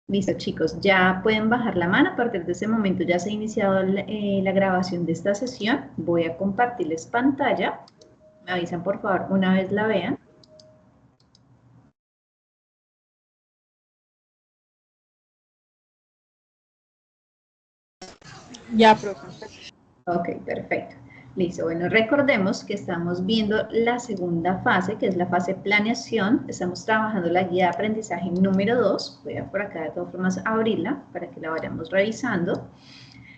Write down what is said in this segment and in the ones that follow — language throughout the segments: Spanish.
Listo, chicos, ya pueden bajar la mano. A partir de ese momento ya se ha iniciado la grabación de esta sesión. Voy a compartirles pantalla. Me avisan, por favor, una vez la vean. Ya, profe. Ok, perfecto. Listo, bueno, recordemos que estamos viendo la segunda fase, que es la fase planeación. Estamos trabajando la guía de aprendizaje número 2. Voy a por acá de todas formas abrirla para que la vayamos revisando.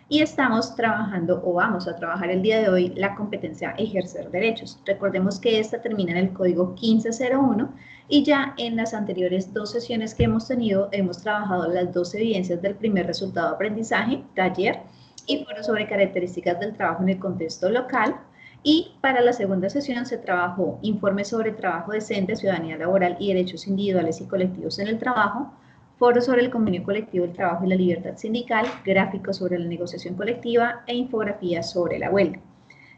Y estamos trabajando, o vamos a trabajar el día de hoy, la competencia ejercer derechos. Recordemos que esta termina en el código 1501 y ya en las anteriores dos sesiones que hemos tenido, hemos trabajado las dos evidencias del primer resultado de aprendizaje, taller, y foro sobre características del trabajo en el contexto local. Y para la segunda sesión se trabajó informe sobre trabajo decente, ciudadanía laboral y derechos individuales y colectivos en el trabajo, foro sobre el convenio colectivo del trabajo y la libertad sindical, gráficos sobre la negociación colectiva e infografías sobre la huelga.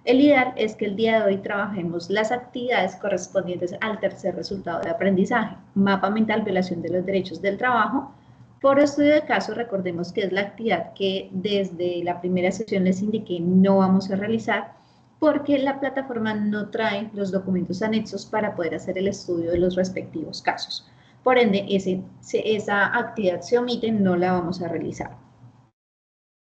El ideal es que el día de hoy trabajemos las actividades correspondientes al tercer resultado de aprendizaje, mapa mental, violación de los derechos del trabajo. Foro estudio de caso, recordemos que es la actividad que desde la primera sesión les indiqué no vamos a realizar porque la plataforma no trae los documentos anexos para poder hacer el estudio de los respectivos casos. Por ende, esa actividad se omite, no la vamos a realizar.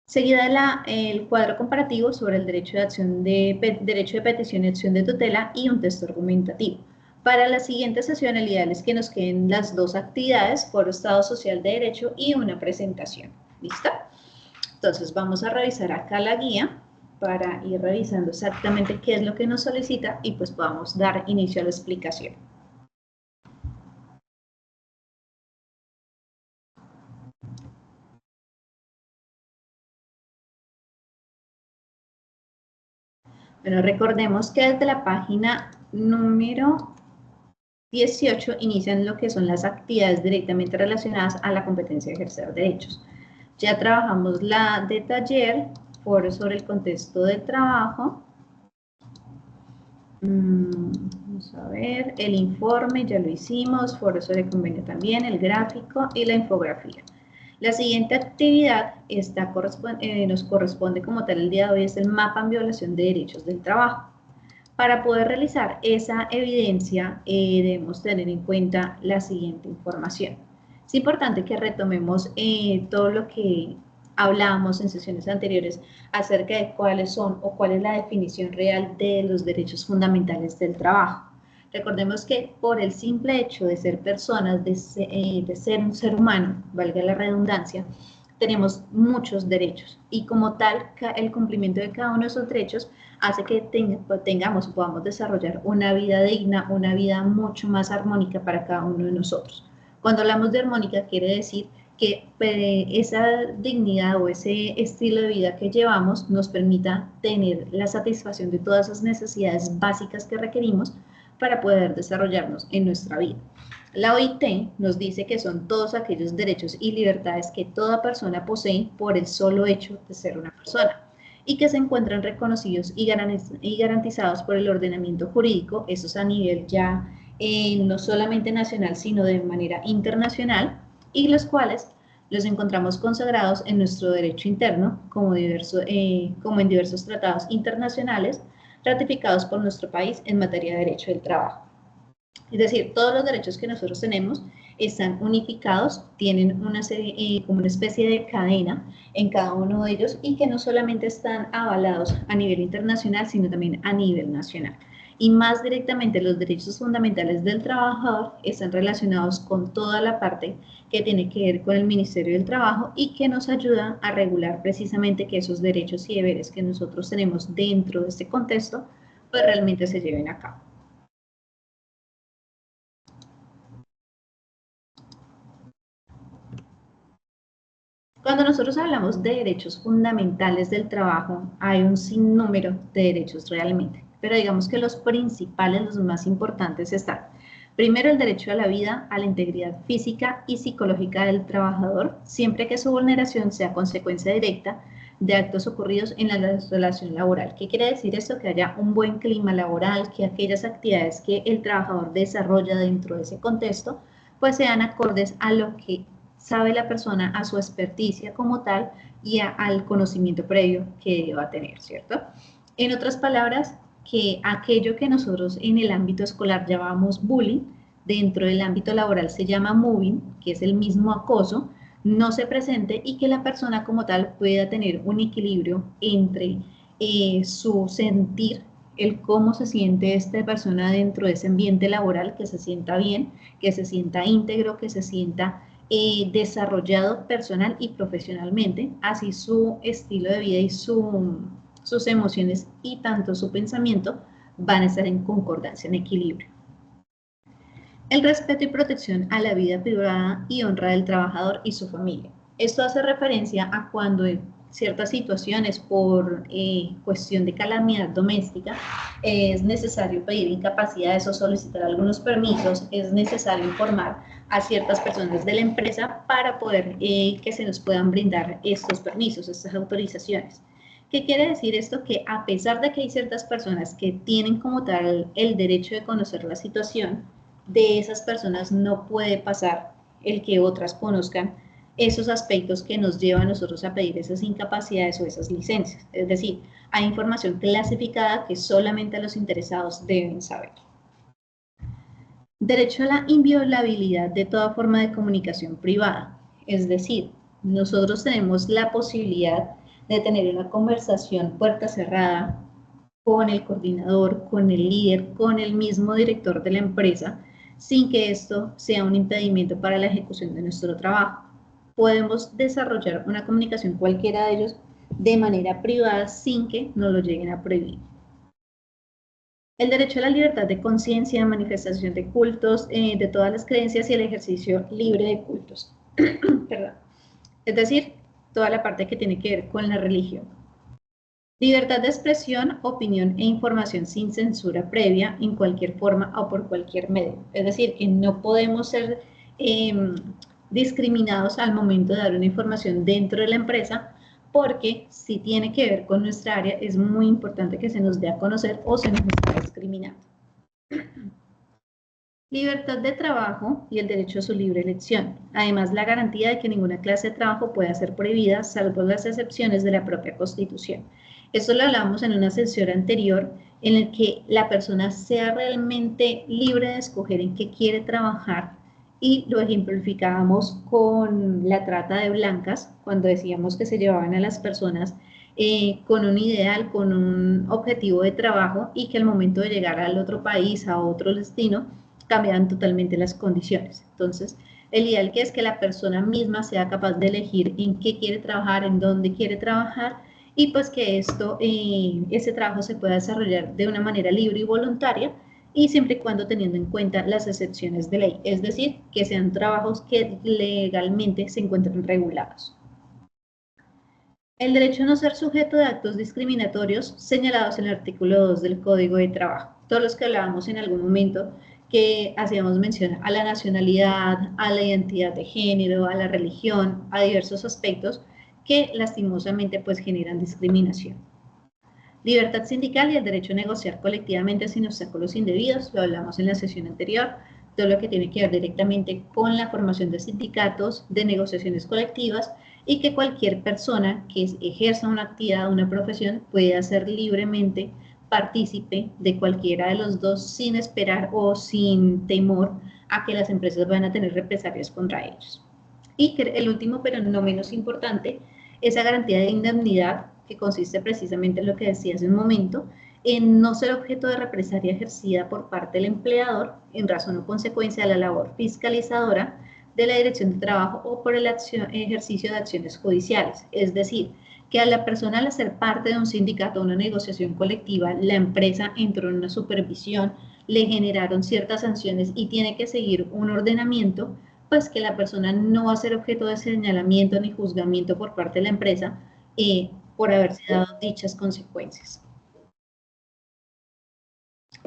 Seguida el cuadro comparativo sobre el derecho de petición y acción de tutela y un texto argumentativo. Para la siguiente sesión, el ideal es que nos queden las dos actividades, foro Estado Social de Derecho y una presentación. ¿Listo? Entonces vamos a revisar acá la guía para ir revisando exactamente qué es lo que nos solicita y pues podamos dar inicio a la explicación. Bueno, recordemos que desde la página número 18 inician lo que son las actividades directamente relacionadas a la competencia de ejercer derechos. Ya trabajamos la de taller, foro sobre el contexto del trabajo. Vamos a ver, el informe ya lo hicimos, foro sobre el convenio también, el gráfico y la infografía. La siguiente actividad nos corresponde como tal el día de hoy, es el mapa en violación de derechos del trabajo. Para poder realizar esa evidencia debemos tener en cuenta la siguiente información. Es importante que retomemos todo lo que hablábamos en sesiones anteriores acerca de cuáles son o cuál es la definición real de los derechos fundamentales del trabajo. Recordemos que por el simple hecho de ser personas, de ser un ser humano, valga la redundancia, tenemos muchos derechos y como tal el cumplimiento de cada uno de esos derechos hace que tengamos o podamos desarrollar una vida digna, una vida mucho más armónica para cada uno de nosotros. Cuando hablamos de armónica quiere decir que esa dignidad o ese estilo de vida que llevamos nos permita tener la satisfacción de todas esas necesidades básicas que requerimos para poder desarrollarnos en nuestra vida. La OIT nos dice que son todos aquellos derechos y libertades que toda persona posee por el solo hecho de ser una persona y que se encuentran reconocidos y garantizados por el ordenamiento jurídico, eso es a nivel ya no solamente nacional, sino de manera internacional, y los cuales los encontramos consagrados en nuestro derecho interno, como en diversos tratados internacionales ratificados por nuestro país en materia de derecho del trabajo. Es decir, todos los derechos que nosotros tenemos están unificados, tienen una serie, como una especie de cadena en cada uno de ellos y que no solamente están avalados a nivel internacional, sino también a nivel nacional. Y más directamente los derechos fundamentales del trabajador están relacionados con toda la parte que tiene que ver con el Ministerio del Trabajo y que nos ayuda a regular precisamente que esos derechos y deberes que nosotros tenemos dentro de este contexto, pues realmente se lleven a cabo. Cuando nosotros hablamos de derechos fundamentales del trabajo, hay un sinnúmero de derechos realmente, pero digamos que los principales, los más importantes están, primero, el derecho a la vida, a la integridad física y psicológica del trabajador, siempre que su vulneración sea consecuencia directa de actos ocurridos en la relación laboral. ¿Qué quiere decir esto? Que haya un buen clima laboral, que aquellas actividades que el trabajador desarrolla dentro de ese contexto, pues sean acordes a lo que sabe la persona a su experticia como tal y al conocimiento previo que deba tener, ¿cierto? En otras palabras, que aquello que nosotros en el ámbito escolar llamamos bullying, dentro del ámbito laboral se llama mobbing, que es el mismo acoso, no se presente y que la persona como tal pueda tener un equilibrio entre su sentir, el cómo se siente esta persona dentro de ese ambiente laboral, que se sienta bien, que se sienta íntegro, que se sienta desarrollado personal y profesionalmente, así su estilo de vida y sus emociones y tanto su pensamiento van a estar en concordancia, en equilibrio. El respeto y protección a la vida privada y honra del trabajador y su familia. Esto hace referencia a cuando en ciertas situaciones por cuestión de calamidad doméstica es necesario pedir incapacidades o solicitar algunos permisos, es necesario informar a ciertas personas de la empresa para poder que se nos puedan brindar estos permisos, estas autorizaciones. ¿Qué quiere decir esto? Que a pesar de que hay ciertas personas que tienen como tal el derecho de conocer la situación, de esas personas no puede pasar el que otras conozcan esos aspectos que nos llevan a nosotros a pedir esas incapacidades o esas licencias. Es decir, hay información clasificada que solamente los interesados deben saber. Derecho a la inviolabilidad de toda forma de comunicación privada. Es decir, nosotros tenemos la posibilidad de tener una conversación puerta cerrada con el coordinador, con el líder, con el mismo director de la empresa, sin que esto sea un impedimento para la ejecución de nuestro trabajo. Podemos desarrollar una comunicación cualquiera de ellos de manera privada sin que nos lo lleguen a prohibir. El derecho a la libertad de conciencia, manifestación de cultos, de todas las creencias y el ejercicio libre de cultos. Perdón. Es decir, toda la parte que tiene que ver con la religión. Libertad de expresión, opinión e información sin censura previa en cualquier forma o por cualquier medio. Es decir, que no podemos ser discriminados al momento de dar una información dentro de la empresa, porque si tiene que ver con nuestra área es muy importante que se nos dé a conocer o se nos está discriminando. Libertad de trabajo y el derecho a su libre elección. Además, la garantía de que ninguna clase de trabajo pueda ser prohibida, salvo las excepciones de la propia Constitución. Esto lo hablamos en una sesión anterior, en el que la persona sea realmente libre de escoger en qué quiere trabajar, y lo ejemplificábamos con la trata de blancas, cuando decíamos que se llevaban a las personas con un ideal, con un objetivo de trabajo, y que al momento de llegar al otro país, a otro destino, cambian totalmente las condiciones. Entonces, el ideal que es que la persona misma sea capaz de elegir en qué quiere trabajar, en dónde quiere trabajar, y pues que ese trabajo se pueda desarrollar de una manera libre y voluntaria, y siempre y cuando teniendo en cuenta las excepciones de ley, es decir, que sean trabajos que legalmente se encuentren regulados. El derecho a no ser sujeto de actos discriminatorios señalados en el artículo 2 del Código de Trabajo. Todos los que hablábamos en algún momento, que hacíamos mención a la nacionalidad, a la identidad de género, a la religión, a diversos aspectos que lastimosamente pues generan discriminación. Libertad sindical y el derecho a negociar colectivamente sin obstáculos indebidos, lo hablamos en la sesión anterior, todo lo que tiene que ver directamente con la formación de sindicatos, de negociaciones colectivas, y que cualquier persona que ejerza una actividad, una profesión, puede ser libremente partícipe de cualquiera de los dos sin esperar o sin temor a que las empresas van a tener represalias contra ellos. Y el último, pero no menos importante, esa garantía de indemnidad, que consiste precisamente en lo que decía hace un momento, en no ser objeto de represalia ejercida por parte del empleador en razón o consecuencia de la labor fiscalizadora de la Dirección de Trabajo o por el ejercicio de acciones judiciales. Es decir, que a la persona al ser parte de un sindicato o una negociación colectiva, la empresa entró en una supervisión, le generaron ciertas sanciones y tiene que seguir un ordenamiento, pues que la persona no va a ser objeto de señalamiento ni juzgamiento por parte de la empresa por haberse dado dichas consecuencias.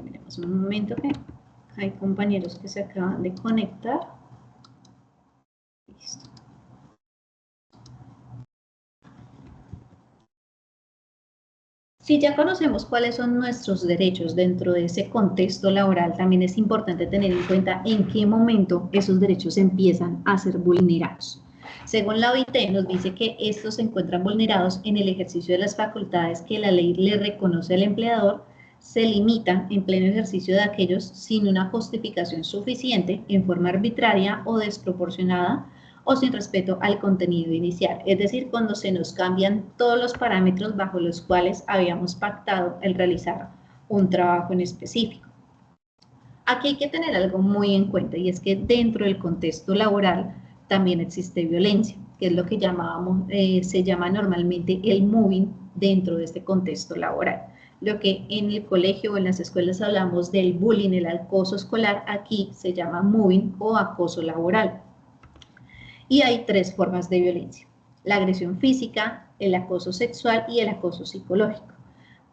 Miremos un momento que hay compañeros que se acaban de conectar. Listo. Si ya conocemos cuáles son nuestros derechos dentro de ese contexto laboral, también es importante tener en cuenta en qué momento esos derechos empiezan a ser vulnerados. Según la OIT, nos dice que estos se encuentran vulnerados en el ejercicio de las facultades que la ley le reconoce al empleador, se limitan en pleno ejercicio de aquellos sin una justificación suficiente, en forma arbitraria o desproporcionada, o sin respeto al contenido inicial, es decir, cuando se nos cambian todos los parámetros bajo los cuales habíamos pactado el realizar un trabajo en específico. Aquí hay que tener algo muy en cuenta, y es que dentro del contexto laboral también existe violencia, que es lo que se llama normalmente el mobbing dentro de este contexto laboral. Lo que en el colegio o en las escuelas hablamos del bullying, el acoso escolar, aquí se llama mobbing o acoso laboral. Y hay tres formas de violencia: la agresión física, el acoso sexual y el acoso psicológico.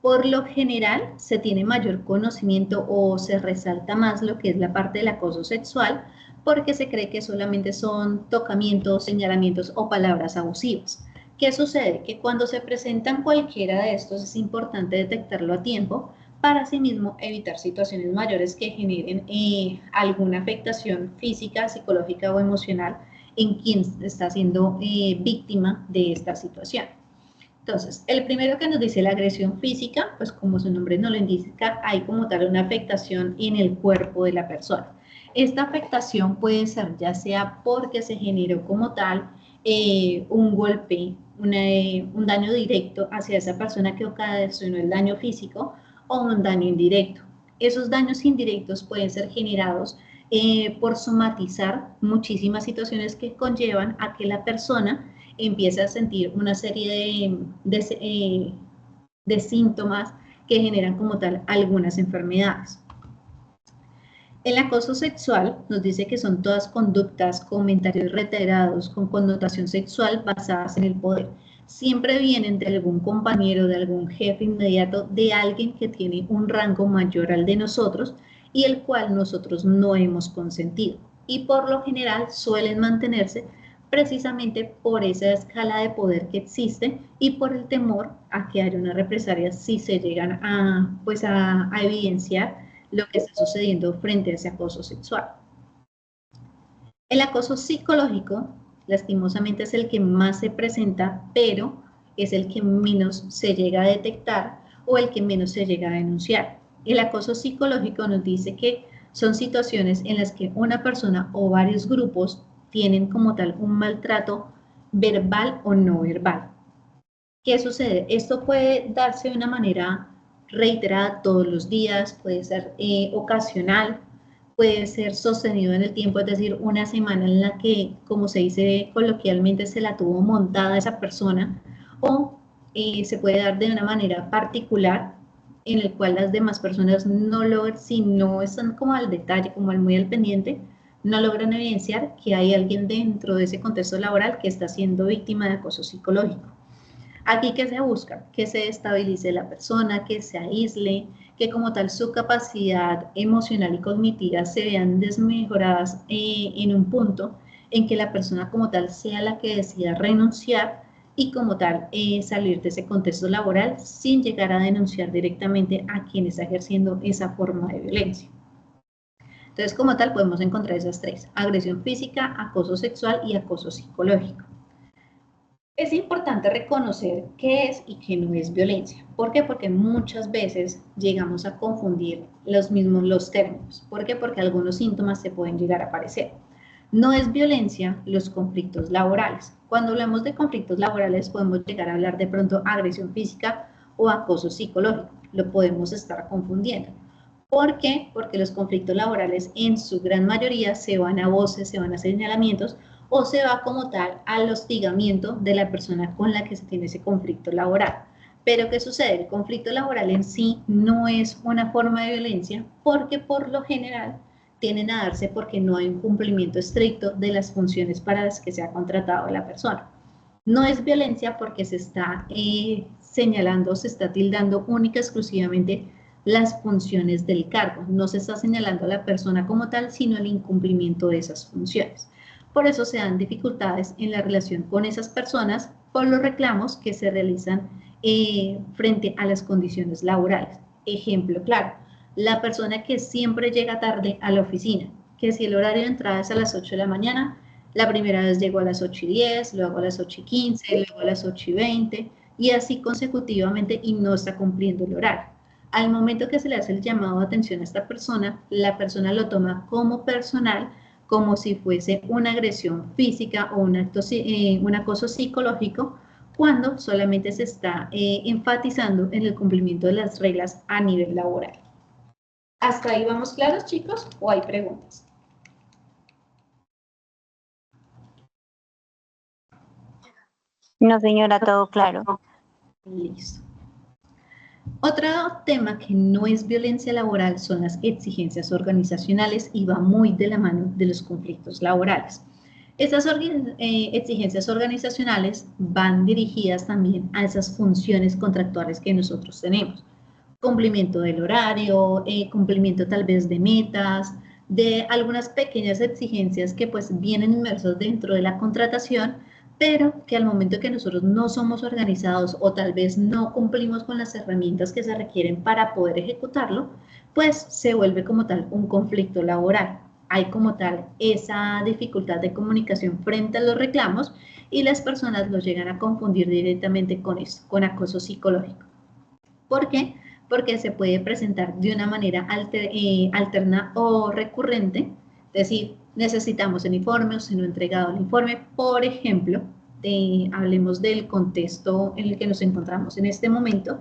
Por lo general se tiene mayor conocimiento o se resalta más lo que es la parte del acoso sexual, porque se cree que solamente son tocamientos, señalamientos o palabras abusivas. ¿Qué sucede? Que cuando se presentan cualquiera de estos es importante detectarlo a tiempo para asimismo evitar situaciones mayores que generen alguna afectación física, psicológica o emocional en quien está siendo víctima de esta situación. Entonces, el primero que nos dice la agresión física, pues como su nombre nos lo indica, hay como tal una afectación en el cuerpo de la persona. Esta afectación puede ser ya sea porque se generó como tal un golpe, un daño directo hacia esa persona que ocasionó el daño físico, o un daño indirecto. Esos daños indirectos pueden ser generados por somatizar muchísimas situaciones que conllevan a que la persona empieza a sentir una serie de síntomas que generan como tal algunas enfermedades. El acoso sexual nos dice que son todas conductas, comentarios reiterados con connotación sexual basadas en el poder. Siempre vienen de algún compañero, de algún jefe inmediato, de alguien que tiene un rango mayor al de nosotros y el cual nosotros no hemos consentido. Y por lo general suelen mantenerse precisamente por esa escala de poder que existe y por el temor a que haya una represalia si se llegan a evidenciar lo que está sucediendo frente a ese acoso sexual. El acoso psicológico, lastimosamente, es el que más se presenta, pero es el que menos se llega a detectar o el que menos se llega a denunciar. El acoso psicológico nos dice que son situaciones en las que una persona o varios grupos tienen como tal un maltrato verbal o no verbal. ¿Qué sucede? Esto puede darse de una manera reiterada todos los días, puede ser ocasional, puede ser sostenido en el tiempo, es decir, una semana en la que, como se dice coloquialmente, se la tuvo montada esa persona, o se puede dar de una manera particular en el cual las demás personas no logran, si no están como al detalle, como muy al pendiente, no logran evidenciar que hay alguien dentro de ese contexto laboral que está siendo víctima de acoso psicológico. Aquí, ¿qué se busca? Que se estabilice la persona, que se aísle, que como tal su capacidad emocional y cognitiva se vean desmejoradas en un punto en que la persona como tal sea la que decida renunciar y como tal salir de ese contexto laboral sin llegar a denunciar directamente a quien está ejerciendo esa forma de violencia. Entonces, como tal, podemos encontrar esas tres: agresión física, acoso sexual y acoso psicológico. Es importante reconocer qué es y qué no es violencia. ¿Por qué? Porque muchas veces llegamos a confundir los términos. ¿Por qué? Porque algunos síntomas se pueden llegar a aparecer. No es violencia los conflictos laborales. Cuando hablamos de conflictos laborales podemos llegar a hablar de pronto agresión física o acoso psicológico. Lo podemos estar confundiendo. ¿Por qué? Porque los conflictos laborales en su gran mayoría se van a voces, se van a señalamientos o se va como tal al hostigamiento de la persona con la que se tiene ese conflicto laboral. Pero ¿qué sucede? El conflicto laboral en sí no es una forma de violencia porque por lo general tienden a darse porque no hay un cumplimiento estricto de las funciones para las que se ha contratado a la persona. No es violencia porque se está señalando, se está tildando única y exclusivamente las funciones del cargo. No se está señalando a la persona como tal, sino el incumplimiento de esas funciones. Por eso se dan dificultades en la relación con esas personas por los reclamos que se realizan frente a las condiciones laborales. Ejemplo claro, la persona que siempre llega tarde a la oficina, que si el horario de entrada es a las 8 de la mañana, La primera vez llego a las 8:10, luego a las 8:15, luego a las 8:20 y así consecutivamente y no está cumpliendo el horario. Al momento que se le hace el llamado de atención a esta persona, la persona lo toma como personal, como si fuese una agresión física o un acoso psicológico, cuando solamente se está enfatizando en el cumplimiento de las reglas a nivel laboral. ¿Hasta ahí vamos claros, chicos? ¿O hay preguntas? No, señora, todo claro. Listo. Otro tema que no es violencia laboral son las exigencias organizacionales y va muy de la mano de los conflictos laborales. Estas exigencias organizacionales van dirigidas también a esas funciones contractuales que nosotros tenemos. Cumplimiento del horario, cumplimiento tal vez de metas, de algunas pequeñas exigencias que pues vienen inmersas dentro de la contratación, pero que al momento que nosotros no somos organizados o tal vez no cumplimos con las herramientas que se requieren para poder ejecutarlo, pues se vuelve como tal un conflicto laboral. Hay como tal esa dificultad de comunicación frente a los reclamos y las personas los llegan a confundir directamente con esto, con acoso psicológico. ¿Por qué? Porque se puede presentar de una manera alterna o recurrente, es decir, necesitamos el informe o se no ha entregado el informe. Por ejemplo, hablemos del contexto en el que nos encontramos en este momento.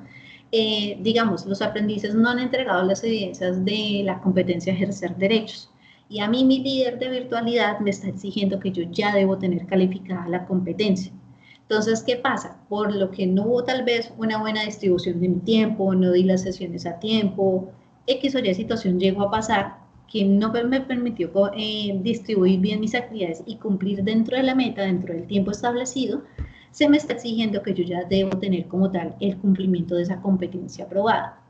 Digamos, los aprendices no han entregado las evidencias de la competencia a ejercer derechos. Y a mí mi líder de virtualidad me está exigiendo que yo ya debo tener calificada la competencia. Entonces, ¿qué pasa? Por lo que no hubo tal vez una buena distribución de mi tiempo, no di las sesiones a tiempo, X o Y situación llegó a pasar que no me permitió distribuir bien mis actividades y cumplir dentro de la meta, dentro del tiempo establecido, se me está exigiendo que yo ya debo tener como tal el cumplimiento de esa competencia aprobada.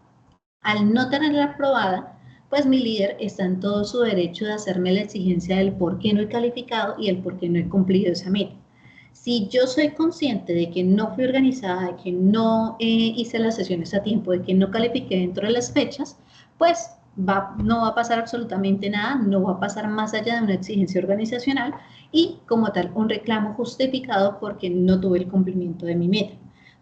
Al no tenerla aprobada, pues mi líder está en todo su derecho de hacerme la exigencia del por qué no he calificado y el por qué no he cumplido esa meta. Si yo soy consciente de que no fui organizada, de que no hice las sesiones a tiempo, de que no califiqué dentro de las fechas, pues no va a pasar absolutamente nada, no va a pasar más allá de una exigencia organizacional y como tal un reclamo justificado porque no tuve el cumplimiento de mi meta.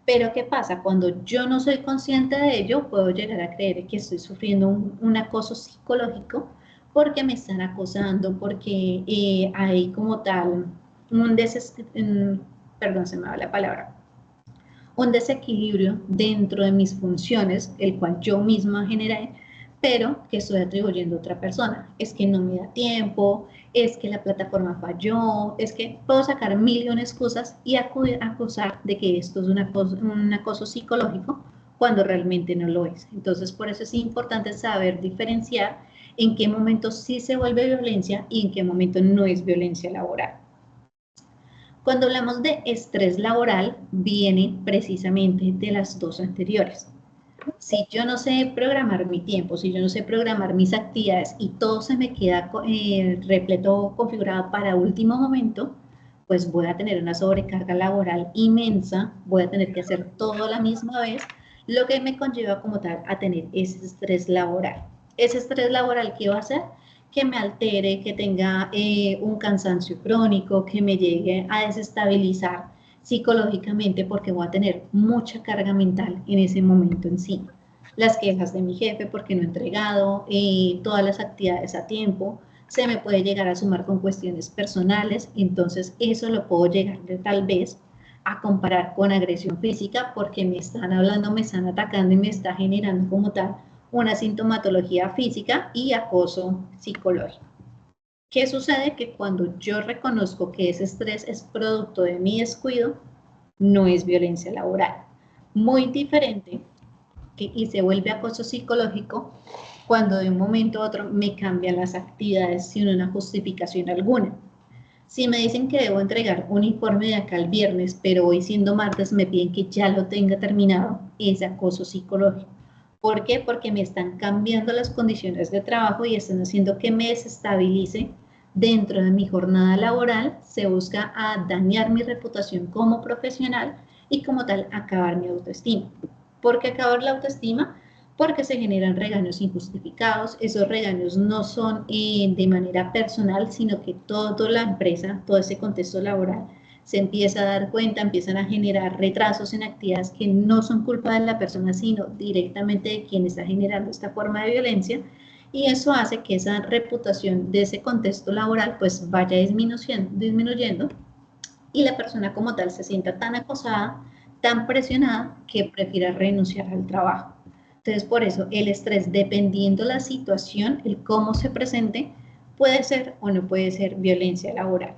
Pero ¿qué pasa? Cuando yo no soy consciente de ello, puedo llegar a creer que estoy sufriendo un acoso psicológico porque me están acosando, porque hay como tal perdón, se me va la palabra, un desequilibrio dentro de mis funciones, el cual yo misma generé, pero que estoy atribuyendo a otra persona. Es que no me da tiempo, es que la plataforma falló, es que puedo sacar millones de excusas y acusar de que esto es un acoso psicológico cuando realmente no lo es. Entonces, por eso es importante saber diferenciar en qué momento sí se vuelve violencia y en qué momento no es violencia laboral. Cuando hablamos de estrés laboral, viene precisamente de las dos anteriores. Si yo no sé programar mi tiempo, si yo no sé programar mis actividades y todo se me queda repleto, configurado para último momento, pues voy a tener una sobrecarga laboral inmensa, voy a tener que hacer todo a la misma vez, lo que me conlleva como tal a tener ese estrés laboral. Ese estrés laboral, ¿qué va a hacer? Que me altere, que tenga un cansancio crónico, que me llegue a desestabilizar psicológicamente porque voy a tener mucha carga mental en ese momento encima. Las quejas de mi jefe porque no he entregado todas las actividades a tiempo, se me puede llegar a sumar con cuestiones personales, entonces eso lo puedo llegar tal vez a comparar con agresión física porque me están hablando, me están atacando y me está generando como tal una sintomatología física y acoso psicológico. ¿Qué sucede? Que cuando yo reconozco que ese estrés es producto de mi descuido, no es violencia laboral. Muy diferente y se vuelve acoso psicológico cuando de un momento a otro me cambian las actividades sin una justificación alguna. Si me dicen que debo entregar un informe de acá el viernes, pero hoy siendo martes me piden que ya lo tenga terminado, es acoso psicológico. ¿Por qué? Porque me están cambiando las condiciones de trabajo y están haciendo que me desestabilice dentro de mi jornada laboral. Se busca a dañar mi reputación como profesional y como tal acabar mi autoestima. ¿Por qué acabar la autoestima? porque se generan regaños injustificados. Esos regaños no son de manera personal, sino que toda la empresa, todo ese contexto laboral, se empieza a dar cuenta, empiezan a generar retrasos en actividades que no son culpa de la persona, sino directamente de quien está generando esta forma de violencia, y eso hace que esa reputación de ese contexto laboral pues vaya disminuyendo y la persona como tal se sienta tan acosada, tan presionada, que prefiera renunciar al trabajo. Entonces, por eso el estrés, dependiendo la situación, el cómo se presente, puede ser o no puede ser violencia laboral.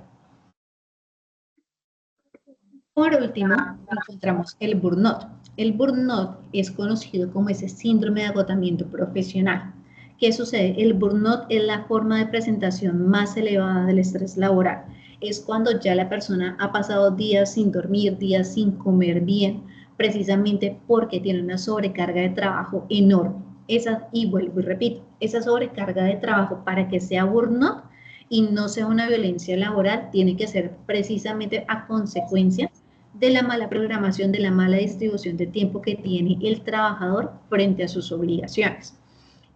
Por último, encontramos el burnout. El burnout es conocido como ese síndrome de agotamiento profesional. ¿Qué sucede? El burnout es la forma de presentación más elevada del estrés laboral. Es cuando ya la persona ha pasado días sin dormir, días sin comer bien, precisamente porque tiene una sobrecarga de trabajo enorme. Y vuelvo y repito, esa sobrecarga de trabajo para que sea burnout y no sea una violencia laboral, tiene que ser precisamente a consecuencia de la mala programación, de la mala distribución de tiempo que tiene el trabajador frente a sus obligaciones.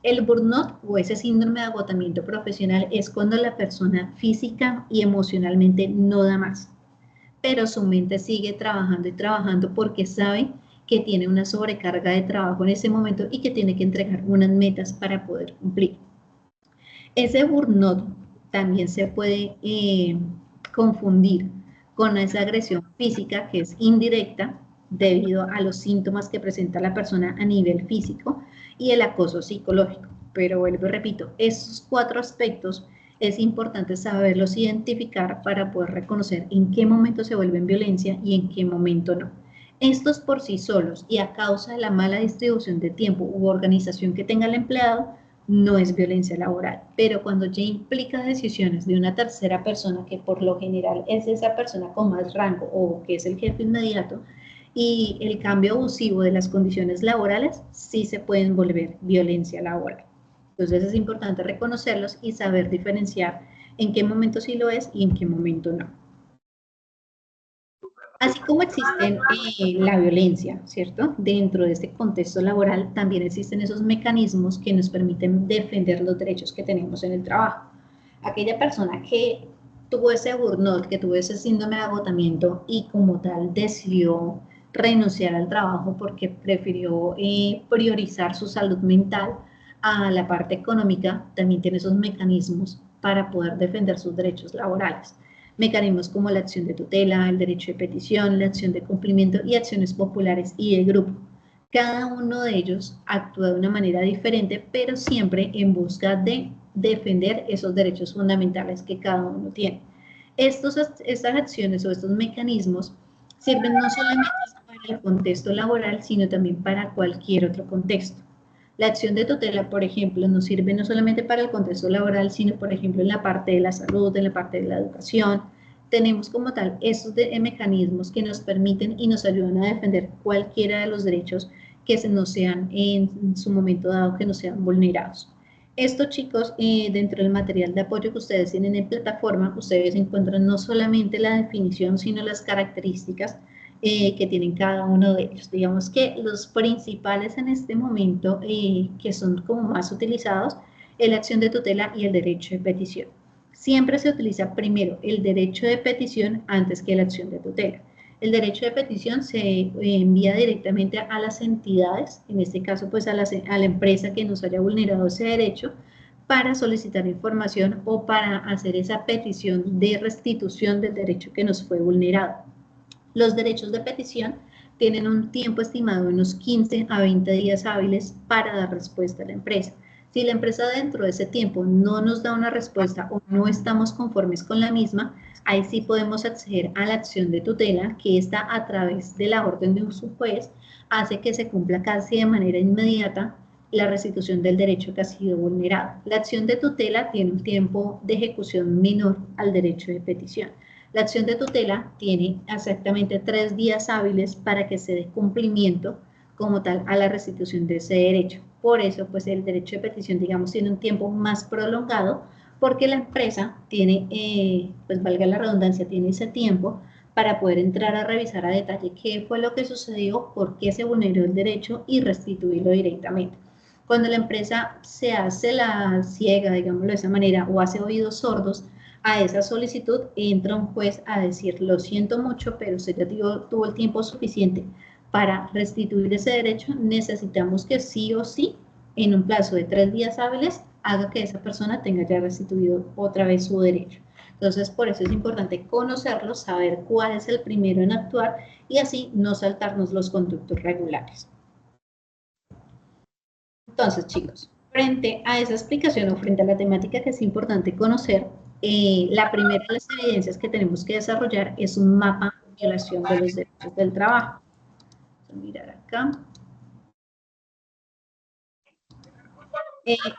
El burnout o ese síndrome de agotamiento profesional es cuando la persona física y emocionalmente no da más, pero su mente sigue trabajando y trabajando porque sabe que tiene una sobrecarga de trabajo en ese momento y que tiene que entregar unas metas para poder cumplir. Ese burnout también se puede confundir con esa agresión física que es indirecta debido a los síntomas que presenta la persona a nivel físico y el acoso psicológico. Pero vuelvo y repito, esos 4 aspectos es importante saberlos identificar para poder reconocer en qué momento se vuelven violencia y en qué momento no. Estos por sí solos y a causa de la mala distribución de tiempo u organización que tenga el empleado, no es violencia laboral, pero cuando ya implica decisiones de una tercera persona, que por lo general es esa persona con más rango o que es el jefe inmediato, y el cambio abusivo de las condiciones laborales, sí se pueden volver violencia laboral. Entonces es importante reconocerlos y saber diferenciar en qué momento sí lo es y en qué momento no. Así como existe la violencia, ¿cierto? Dentro de este contexto laboral también existen esos mecanismos que nos permiten defender los derechos que tenemos en el trabajo. Aquella persona que tuvo ese burnout, que tuvo ese síndrome de agotamiento y como tal decidió renunciar al trabajo porque prefirió priorizar su salud mental a la parte económica, también tiene esos mecanismos para poder defender sus derechos laborales. Mecanismos como la acción de tutela, el derecho de petición, la acción de cumplimiento y acciones populares y de grupo. Cada uno de ellos actúa de una manera diferente, pero siempre en busca de defender esos derechos fundamentales que cada uno tiene. Estas acciones o estos mecanismos sirven no solamente para el contexto laboral, sino también para cualquier otro contexto. La acción de tutela, por ejemplo, nos sirve no solamente para el contexto laboral, sino, por ejemplo, en la parte de la salud, en la parte de la educación. Tenemos como tal estos mecanismos que nos permiten y nos ayudan a defender cualquiera de los derechos que no sean en su momento dado, que no sean vulnerados. Esto, chicos, dentro del material de apoyo que ustedes tienen en plataforma, ustedes encuentran no solamente la definición, sino las características que tienen cada uno de ellos. Digamos que los principales en este momento, que son como más utilizados, es la acción de tutela y el derecho de petición. Siempre se utiliza primero el derecho de petición antes que la acción de tutela. El derecho de petición se envía directamente a las entidades, en este caso pues a la empresa que nos haya vulnerado ese derecho, para solicitar información o para hacer esa petición de restitución del derecho que nos fue vulnerado. Los derechos de petición tienen un tiempo estimado de unos 15 a 20 días hábiles para dar respuesta a la empresa. Si la empresa dentro de ese tiempo no nos da una respuesta o no estamos conformes con la misma, ahí sí podemos acceder a la acción de tutela, que está a través de la orden de un juez, hace que se cumpla casi de manera inmediata la restitución del derecho que ha sido vulnerado. La acción de tutela tiene un tiempo de ejecución menor al derecho de petición. La acción de tutela tiene exactamente 3 días hábiles para que se dé cumplimiento como tal a la restitución de ese derecho. Por eso, pues el derecho de petición, digamos, tiene un tiempo más prolongado porque la empresa tiene, pues valga la redundancia, tiene ese tiempo para poder entrar a revisar a detalle qué fue lo que sucedió, por qué se vulneró el derecho y restituirlo directamente. Cuando la empresa se hace la ciega, digámoslo de esa manera, o hace oídos sordos a esa solicitud, entra un juez a decir, lo siento mucho, pero usted ya tuvo el tiempo suficiente para restituir ese derecho, necesitamos que sí o sí, en un plazo de 3 días hábiles, haga que esa persona tenga ya restituido otra vez su derecho. Entonces, por eso es importante conocerlo, saber cuál es el primero en actuar y así no saltarnos los conductos regulares. Entonces, chicos, frente a esa explicación o frente a la temática que es importante conocer, la primera de las evidencias que tenemos que desarrollar es un mapa de violación de los derechos del trabajo. Vamos a mirar acá.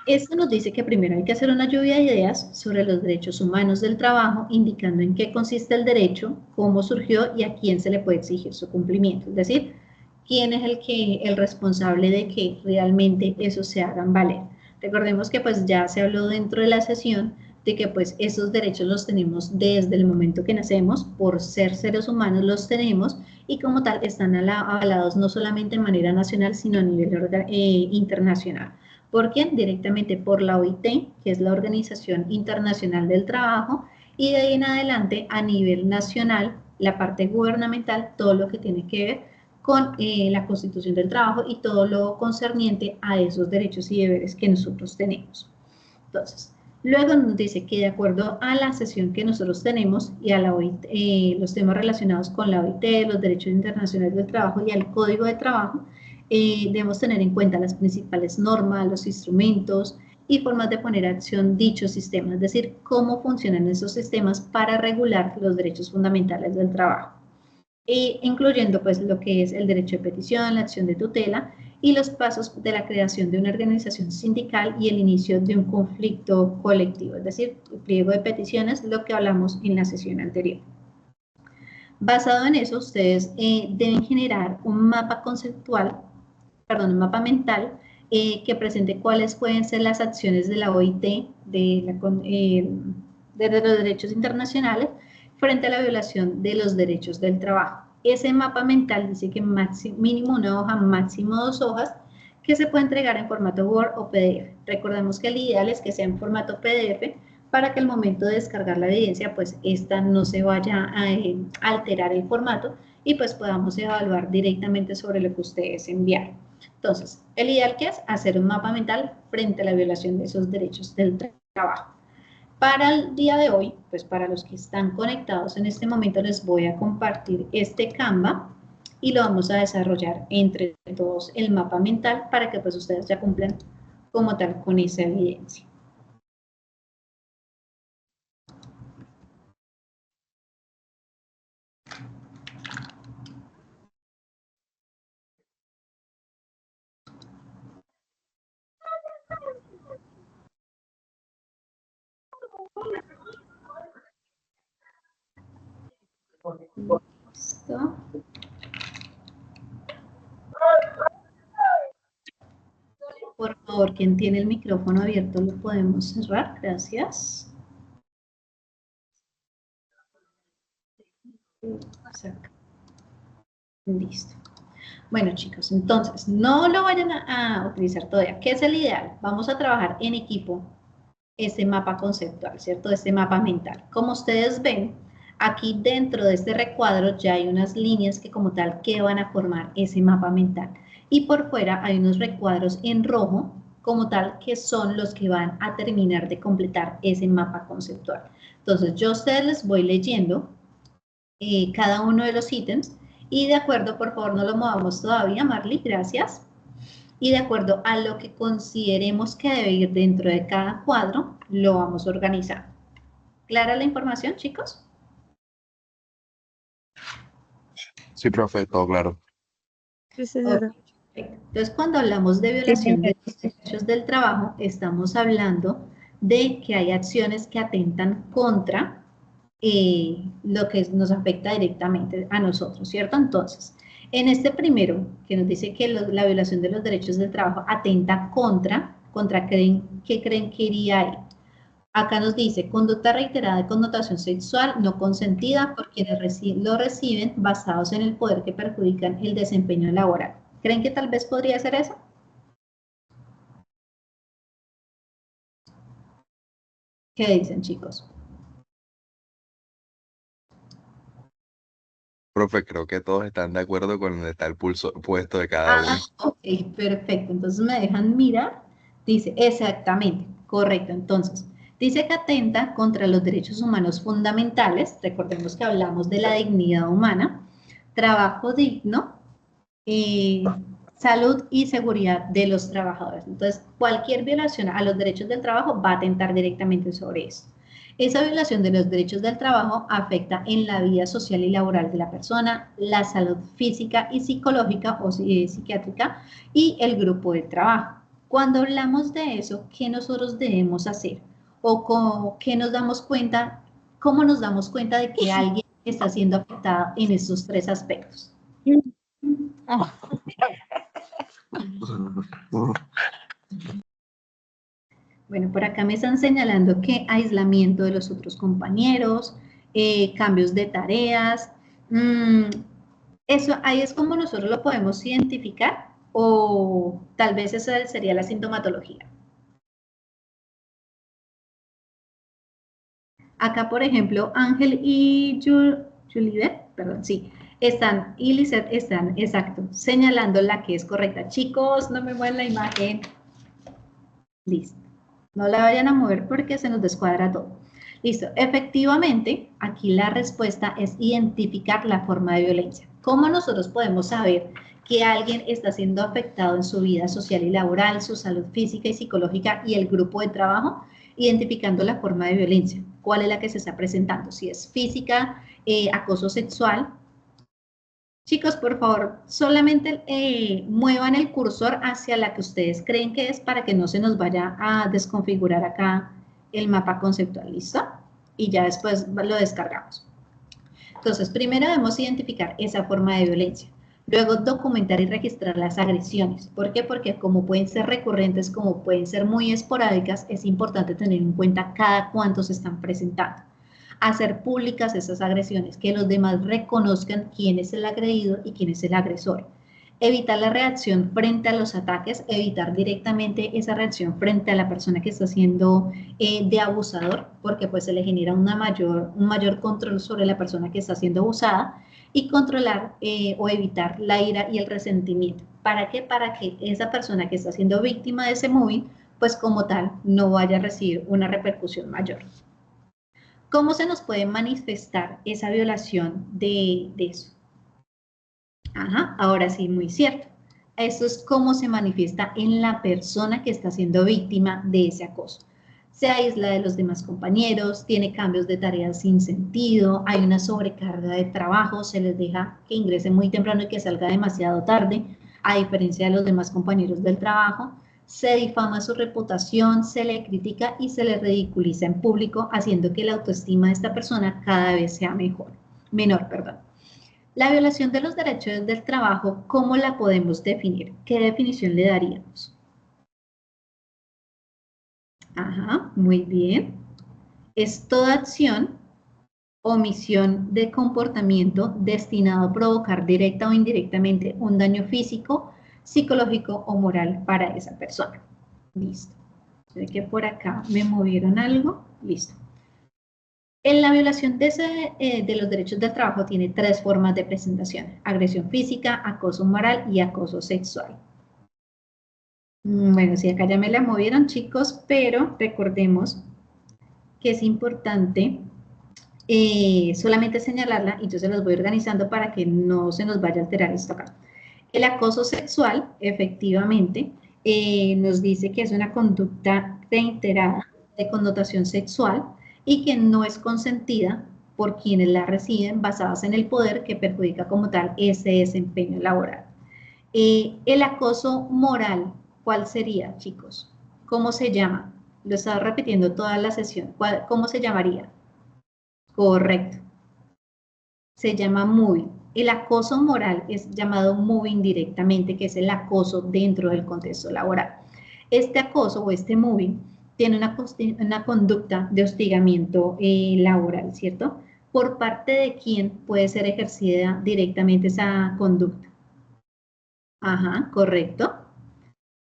Esto nos dice que primero hay que hacer una lluvia de ideas sobre los derechos humanos del trabajo, indicando en qué consiste el derecho, cómo surgió y a quién se le puede exigir su cumplimiento. Es decir, quién es el responsable de que realmente eso se hagan valer. Recordemos que pues ya se habló dentro de la sesión de que pues esos derechos los tenemos desde el momento que nacemos, por ser seres humanos los tenemos y como tal están avalados no solamente de manera nacional sino a nivel internacional. ¿Por quién? Directamente por la OIT, que es la Organización Internacional del Trabajo, y de ahí en adelante a nivel nacional, la parte gubernamental, todo lo que tiene que ver con la Constitución del Trabajo y todo lo concerniente a esos derechos y deberes que nosotros tenemos. Entonces, luego nos dice que de acuerdo a la sesión que nosotros tenemos y a la OIT, los temas relacionados con la OIT, los derechos internacionales del trabajo y al Código de Trabajo, debemos tener en cuenta las principales normas, los instrumentos y formas de poner a acción dichos sistemas, es decir, cómo funcionan esos sistemas para regular los derechos fundamentales del trabajo, incluyendo pues lo que es el derecho de petición, la acción de tutela y los pasos de la creación de una organización sindical y el inicio de un conflicto colectivo, es decir, el pliego de peticiones, lo que hablamos en la sesión anterior. Basado en eso, ustedes deben generar un mapa conceptual, un mapa mental que presente cuáles pueden ser las acciones de la OIT, de los derechos internacionales, frente a la violación de los derechos del trabajo. Ese mapa mental dice que mínimo una hoja, máximo 2 hojas, que se puede entregar en formato Word o PDF. Recordemos que el ideal es que sea en formato PDF para que al momento de descargar la evidencia, pues esta no se vaya a alterar el formato y pues podamos evaluar directamente sobre lo que ustedes enviaron. Entonces, el ideal que es hacer un mapa mental frente a la violación de esos derechos del trabajo. Para el día de hoy, pues para los que están conectados en este momento les voy a compartir este Canva y lo vamos a desarrollar entre todos el mapa mental para que pues ustedes ya cumplan como tal con esa evidencia. Listo. Por favor, quien tiene el micrófono abierto lo podemos cerrar. Gracias. Listo. Bueno, chicos, entonces, no lo vayan a utilizar todavía. ¿Qué es el ideal? Vamos a trabajar en equipo este mapa conceptual, ¿cierto? Este mapa mental. Como ustedes ven, aquí dentro de este recuadro ya hay unas líneas que como tal que van a formar ese mapa mental. Y por fuera hay unos recuadros en rojo como tal que son los que van a terminar de completar ese mapa conceptual. Entonces, yo a ustedes les voy leyendo cada uno de los ítems y de acuerdo, por favor, no lo movamos todavía, Marley, gracias. Y de acuerdo a lo que consideremos que debe ir dentro de cada cuadro, lo vamos a organizar. ¿Clara la información, chicos? Sí, profe, todo claro. Sí, señora. Okay. Entonces, cuando hablamos de violación de los derechos del trabajo, estamos hablando de que hay acciones que atentan contra lo que nos afecta directamente a nosotros, ¿cierto? Entonces, en este primero, que nos dice que la violación de los derechos del trabajo atenta contra ¿qué creen que iría ahí? Acá nos dice, conducta reiterada de connotación sexual no consentida por quienes lo reciben basados en el poder que perjudican el desempeño laboral. ¿Creen que tal vez podría ser eso? ¿Qué dicen, chicos? Profe, creo que todos están de acuerdo con donde está el pulso puesto de cada uno. Ok, perfecto. Entonces me dejan mirar. Dice, exactamente, correcto. Entonces, dice que atenta contra los derechos humanos fundamentales. Recordemos que hablamos de la dignidad humana, trabajo digno, salud y seguridad de los trabajadores. Entonces, cualquier violación a los derechos del trabajo va a atentar directamente sobre eso. Esa violación de los derechos del trabajo afecta en la vida social y laboral de la persona, la salud física y psicológica o psiquiátrica y el grupo de trabajo. Cuando hablamos de eso, ¿qué nosotros debemos hacer? O qué nos damos cuenta, cómo nos damos cuenta de que alguien está siendo afectado en estos tres aspectos. Bueno, por acá me están señalando que aislamiento de los otros compañeros, cambios de tareas, eso ahí es como nosotros lo podemos identificar o tal vez esa sería la sintomatología. Acá, por ejemplo, Ángel y Juliet, perdón, sí, están, y Lizeth están, exacto, señalando la que es correcta. Chicos, no me muevan la imagen. Listo. No la vayan a mover porque se nos descuadra todo. Listo. Efectivamente, aquí la respuesta es identificar la forma de violencia. ¿Cómo nosotros podemos saber que alguien está siendo afectado en su vida social y laboral, su salud física y psicológica y el grupo de trabajo? Identificando la forma de violencia. ¿Cuál es la que se está presentando? Si es física, acoso sexual. Chicos, por favor, solamente muevan el cursor hacia la que ustedes creen que es para que no se nos vaya a desconfigurar acá el mapa conceptual, ¿listo? Y ya después lo descargamos. Entonces, primero debemos identificar esa forma de violencia. Luego, documentar y registrar las agresiones. ¿Por qué? Porque como pueden ser recurrentes, como pueden ser muy esporádicas, es importante tener en cuenta cada cuánto se están presentando. Hacer públicas esas agresiones, que los demás reconozcan quién es el agredido y quién es el agresor. Evitar la reacción frente a los ataques, evitar directamente esa reacción frente a la persona que está siendo de abusador, porque pues se le genera un mayor control sobre la persona que está siendo abusada, y controlar o evitar la ira y el resentimiento. ¿Para qué? Para que esa persona que está siendo víctima de ese moving, pues como tal, no vaya a recibir una repercusión mayor. ¿Cómo se nos puede manifestar esa violación de eso? Ajá, ahora sí, muy cierto. Eso es cómo se manifiesta en la persona que está siendo víctima de ese acoso. Se aísla de los demás compañeros, tiene cambios de tareas sin sentido, hay una sobrecarga de trabajo, se les deja que ingrese muy temprano y que salga demasiado tarde, a diferencia de los demás compañeros del trabajo. Se difama su reputación, se le critica y se le ridiculiza en público, haciendo que la autoestima de esta persona cada vez sea menor. La violación de los derechos del trabajo, ¿cómo la podemos definir? ¿Qué definición le daríamos? Ajá, muy bien. Es toda acción, omisión de comportamiento destinado a provocar directa o indirectamente un daño físico, psicológico o moral para esa persona. Listo. Sé que por acá me movieron algo. Listo. En la violación de los derechos del trabajo tiene tres formas de presentación: agresión física, acoso moral y acoso sexual. Bueno, sí, acá ya me la movieron, chicos, pero recordemos que es importante solamente señalarla y yo se los voy organizando para que no se nos vaya a alterar esto acá. El acoso sexual, efectivamente, nos dice que es una conducta reiterada de connotación sexual y que no es consentida por quienes la reciben, basadas en el poder que perjudica como tal ese desempeño laboral. El acoso moral, ¿cuál sería, chicos? ¿Cómo se llama? Lo estaba repitiendo toda la sesión. ¿Cómo se llamaría? Correcto. Se llama moving. El acoso moral es llamado moving directamente, que es el acoso dentro del contexto laboral. Este acoso o este moving tiene una conducta de hostigamiento laboral, ¿cierto? ¿Por parte de quién puede ser ejercida directamente esa conducta? Ajá, correcto.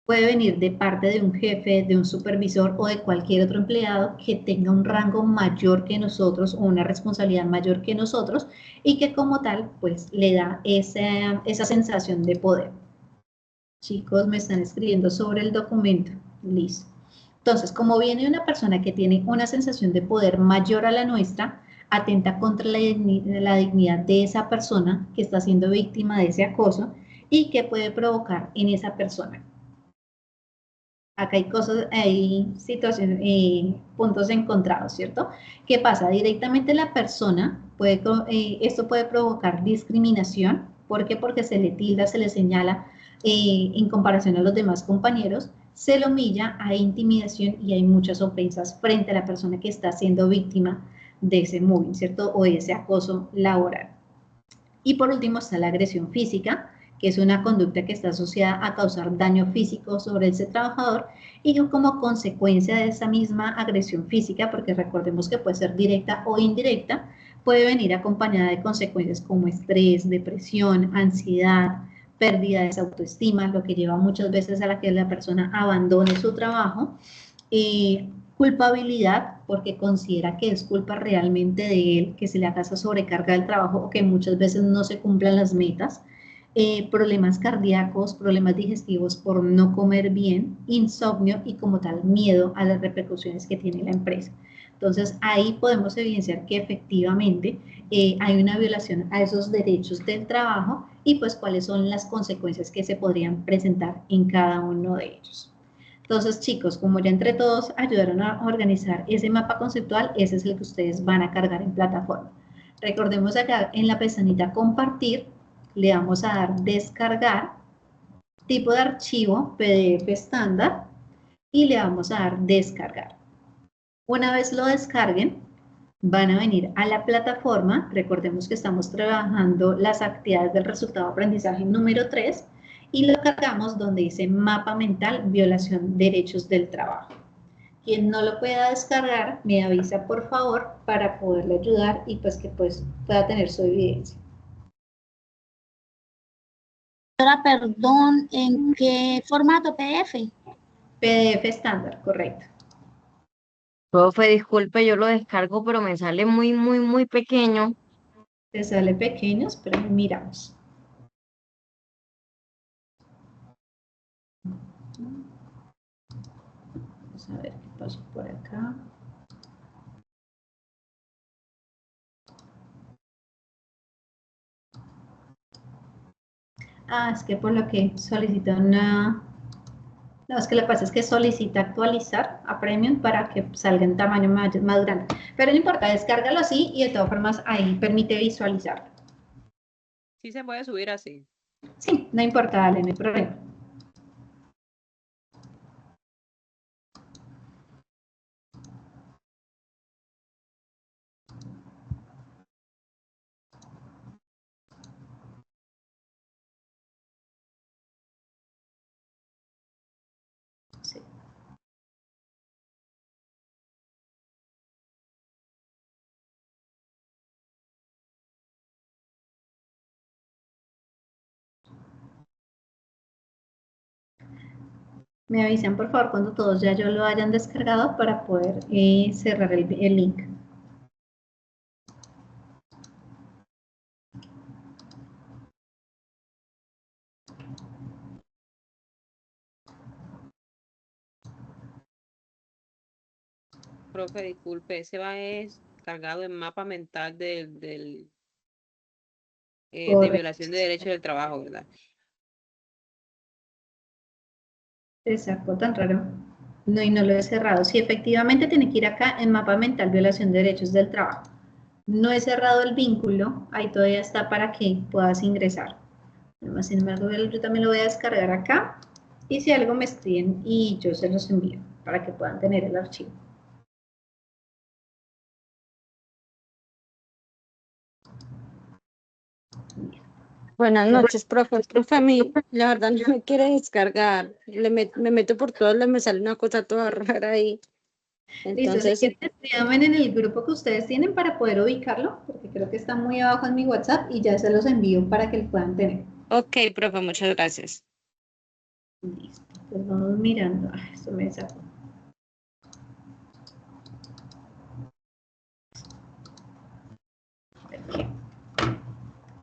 Puede venir de parte de un jefe, de un supervisor o de cualquier otro empleado que tenga un rango mayor que nosotros o una responsabilidad mayor que nosotros y que como tal, pues le da esa sensación de poder. Chicos, me están escribiendo sobre el documento. Listo. Entonces, como viene una persona que tiene una sensación de poder mayor a la nuestra, atenta contra la dignidad de esa persona que está siendo víctima de ese acoso y que puede provocar en esa persona. Acá hay cosas, hay situaciones, puntos encontrados, ¿cierto? ¿Qué pasa? Directamente la persona puede, esto puede provocar discriminación. ¿Por qué? Porque se le tilda, se le señala en comparación a los demás compañeros, se le humilla, hay intimidación y hay muchas ofensas frente a la persona que está siendo víctima de ese mobbing, ¿cierto? O de ese acoso laboral. Y por último está la agresión física, que es una conducta que está asociada a causar daño físico sobre ese trabajador y como consecuencia de esa misma agresión física, porque recordemos que puede ser directa o indirecta, puede venir acompañada de consecuencias como estrés, depresión, ansiedad, pérdida de esa autoestima, lo que lleva muchas veces a la que la persona abandone su trabajo, culpabilidad, porque considera que es culpa realmente de él, que se le haga esa sobrecarga del trabajo o que muchas veces no se cumplan las metas, problemas cardíacos, problemas digestivos por no comer bien, insomnio y como tal miedo a las repercusiones que tiene la empresa. Entonces ahí podemos evidenciar que efectivamente hay una violación a esos derechos del trabajo y pues cuáles son las consecuencias que se podrían presentar en cada uno de ellos. Entonces, chicos, como ya entre todos ayudaron a organizar ese mapa conceptual, ese es el que ustedes van a cargar en plataforma. Recordemos acá en la pestañita compartir, le vamos a dar descargar, tipo de archivo PDF estándar y le vamos a dar descargar. Una vez lo descarguen, van a venir a la plataforma, recordemos que estamos trabajando las actividades del resultado de aprendizaje número 3 y lo cargamos donde dice mapa mental, violación de derechos del trabajo. Quien no lo pueda descargar, me avisa por favor para poderle ayudar y pues que pues pueda tener su evidencia. Perdón, ¿en qué formato PDF? PDF estándar, correcto. Profe, disculpe, yo lo descargo, pero me sale muy pequeño. Te sale pequeños, pero miramos. Vamos a ver qué pasó por acá. Ah, es que por lo que solicita una... No, es que lo que pasa es que solicita actualizar a Premium para que salga en tamaño más grande. Pero no importa, descárgalo así y de todas formas ahí permite visualizarlo. Sí se puede subir así. Sí, no importa, dale, no hay problema. Sí. Me avisan por favor cuando todos ya lo hayan descargado para poder cerrar el link. Profe, disculpe, ese va es cargado en mapa mental de violación de derechos del trabajo, ¿verdad? Exacto, tan raro. No, y no lo he cerrado. Sí, efectivamente tiene que ir acá en mapa mental, violación de derechos del trabajo. No he cerrado el vínculo, ahí todavía está para que puedas ingresar. Sin embargo, yo también lo voy a descargar acá. Y si algo me escriben y yo se los envío para que puedan tener el archivo. Buenas noches, profe. Profe, a mí, la verdad, no me quiere descargar. Me meto por todo, me sale una cosa toda rara ahí. Entonces, Listo, si quieren, escríbanme en el grupo que ustedes tienen para poder ubicarlo, porque creo que está muy abajo en mi WhatsApp y ya se los envío para que lo puedan tener. ok, profe, muchas gracias. Listo. Entonces vamos mirando. Esto me sacó. Aquí.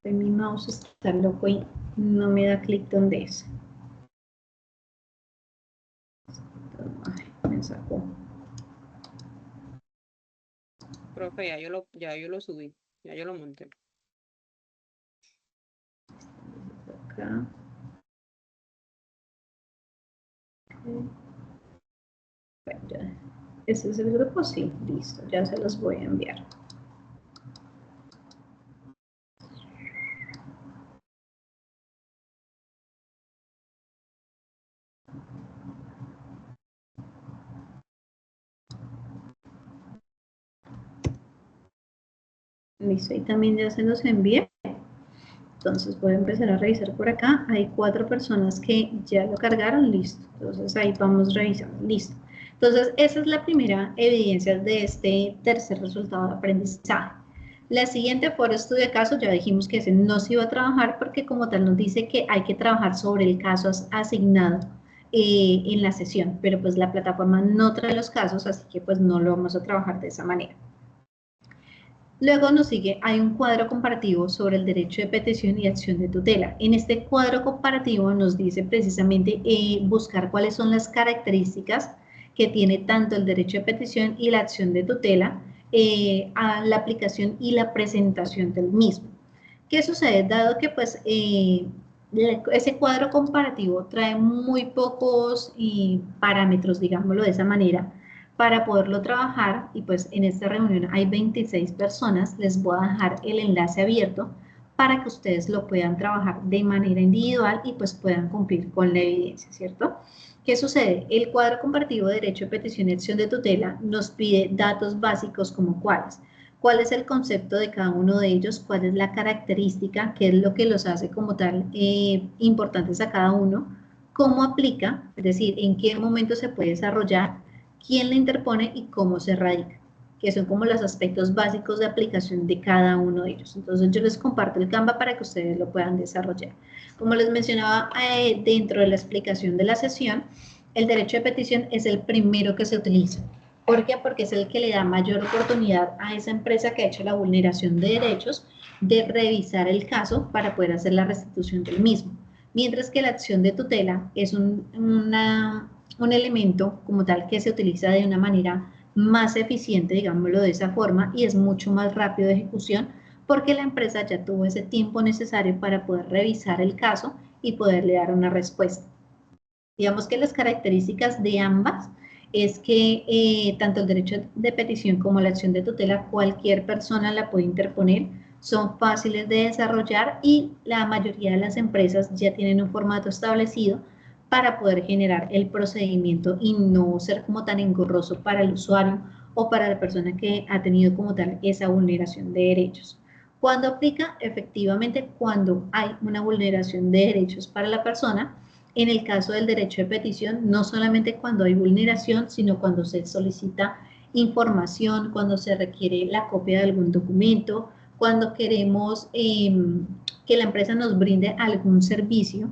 Mi mouse está loco y no me da clic donde es. Me sacó. Profe, ya yo lo subí, ya yo lo monté. Acá. Okay. Bueno, ya. ¿Este es el grupo? Sí, listo, ya se los voy a enviar. Listo, y también ya se los envié. Entonces voy a empezar a revisar por acá. Hay 4 personas que ya lo cargaron, listo. Entonces ahí vamos revisando, listo. Entonces esa es la primera evidencia de este tercer resultado de aprendizaje. La siguiente fue el estudio de caso, ya dijimos que ese no se iba a trabajar porque como tal nos dice que hay que trabajar sobre el caso asignado en la sesión, pero pues la plataforma no trae los casos, así que pues no lo vamos a trabajar de esa manera. Luego nos sigue, hay un cuadro comparativo sobre el derecho de petición y acción de tutela. En este cuadro comparativo nos dice precisamente buscar cuáles son las características que tiene tanto el derecho de petición y la acción de tutela a la aplicación y la presentación del mismo. ¿Qué sucede? Dado que pues ese cuadro comparativo trae muy pocos parámetros, digámoslo de esa manera, para poderlo trabajar, y pues en esta reunión hay 26 personas, les voy a dejar el enlace abierto para que ustedes lo puedan trabajar de manera individual y pues puedan cumplir con la evidencia, ¿cierto? ¿Qué sucede? El cuadro comparativo de derecho de petición y acción de tutela nos pide datos básicos como cuáles. ¿Cuál es el concepto de cada uno de ellos? ¿Cuál es la característica? ¿Qué es lo que los hace como tal importantes a cada uno? ¿Cómo aplica? Es decir, ¿en qué momento se puede desarrollar? ¿Quién la interpone y cómo se radica? Que son como los aspectos básicos de aplicación de cada uno de ellos. Entonces yo les comparto el Canva para que ustedes lo puedan desarrollar. Como les mencionaba dentro de la explicación de la sesión, el derecho de petición es el primero que se utiliza. ¿Por qué? Porque es el que le da mayor oportunidad a esa empresa que ha hecho la vulneración de derechos de revisar el caso para poder hacer la restitución del mismo. Mientras que la acción de tutela es un elemento como tal que se utiliza de una manera más eficiente, digámoslo de esa forma, y es mucho más rápido de ejecución porque la empresa ya tuvo ese tiempo necesario para poder revisar el caso y poderle dar una respuesta. Digamos que las características de ambas es que tanto el derecho de petición como la acción de tutela, cualquier persona la puede interponer, son fáciles de desarrollar y la mayoría de las empresas ya tienen un formato establecido para poder generar el procedimiento y no ser como tan engorroso para el usuario o para la persona que ha tenido como tal esa vulneración de derechos. ¿Cuándo aplica? Efectivamente, cuando hay una vulneración de derechos para la persona. En el caso del derecho de petición, no solamente cuando hay vulneración, sino cuando se solicita información, cuando se requiere la copia de algún documento, cuando queremos que la empresa nos brinde algún servicio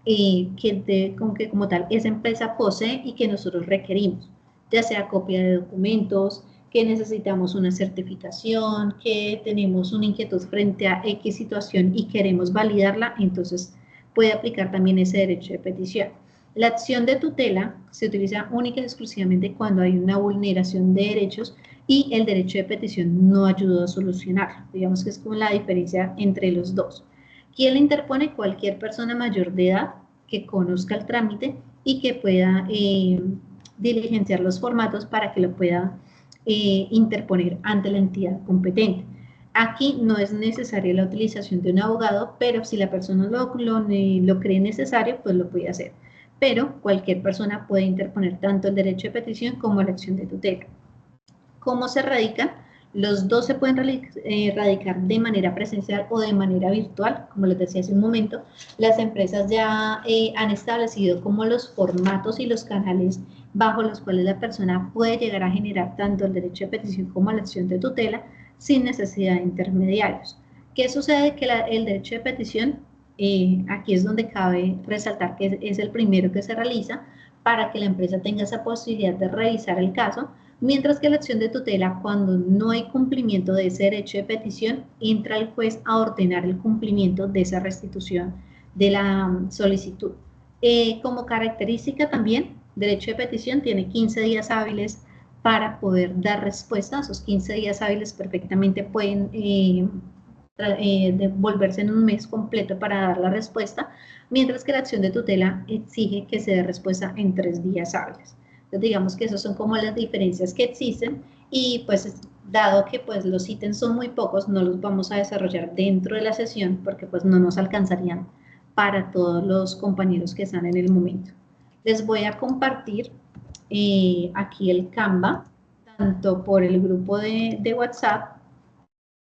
que como tal esa empresa posee y que nosotros requerimos, ya sea copia de documentos, que necesitamos una certificación, que tenemos una inquietud frente a X situación y queremos validarla, entonces puede aplicar también ese derecho de petición. La acción de tutela se utiliza única y exclusivamente cuando hay una vulneración de derechos y el derecho de petición no ayudó a solucionarlo. Digamos que es como la diferencia entre los dos. ¿Quién le interpone? Cualquier persona mayor de edad que conozca el trámite y que pueda diligenciar los formatos para que lo pueda interponer ante la entidad competente. Aquí no es necesaria la utilización de un abogado, pero si la persona lo cree necesario, pues lo puede hacer. Pero cualquier persona puede interponer tanto el derecho de petición como la acción de tutela. ¿Cómo se radican? Los dos se pueden radicar de manera presencial o de manera virtual, como les decía hace un momento. Las empresas ya han establecido como los formatos y los canales bajo los cuales la persona puede llegar a generar tanto el derecho de petición como la acción de tutela sin necesidad de intermediarios. ¿Qué sucede? Que el derecho de petición, aquí es donde cabe resaltar que es el primero que se realiza, para que la empresa tenga esa posibilidad de revisar el caso, mientras que la acción de tutela, cuando no hay cumplimiento de ese derecho de petición, entra el juez a ordenar el cumplimiento de esa restitución de la solicitud. Como característica también, derecho de petición tiene 15 días hábiles para poder dar respuesta. Esos 15 días hábiles perfectamente pueden devolverse en un mes completo para dar la respuesta, mientras que la acción de tutela exige que se dé respuesta en 3 días hábiles. Entonces, digamos que esas son como las diferencias que existen y pues dado que pues los ítems son muy pocos, no los vamos a desarrollar dentro de la sesión porque pues no nos alcanzarían para todos los compañeros que están en el momento. Les voy a compartir aquí el Canva, tanto por el grupo de WhatsApp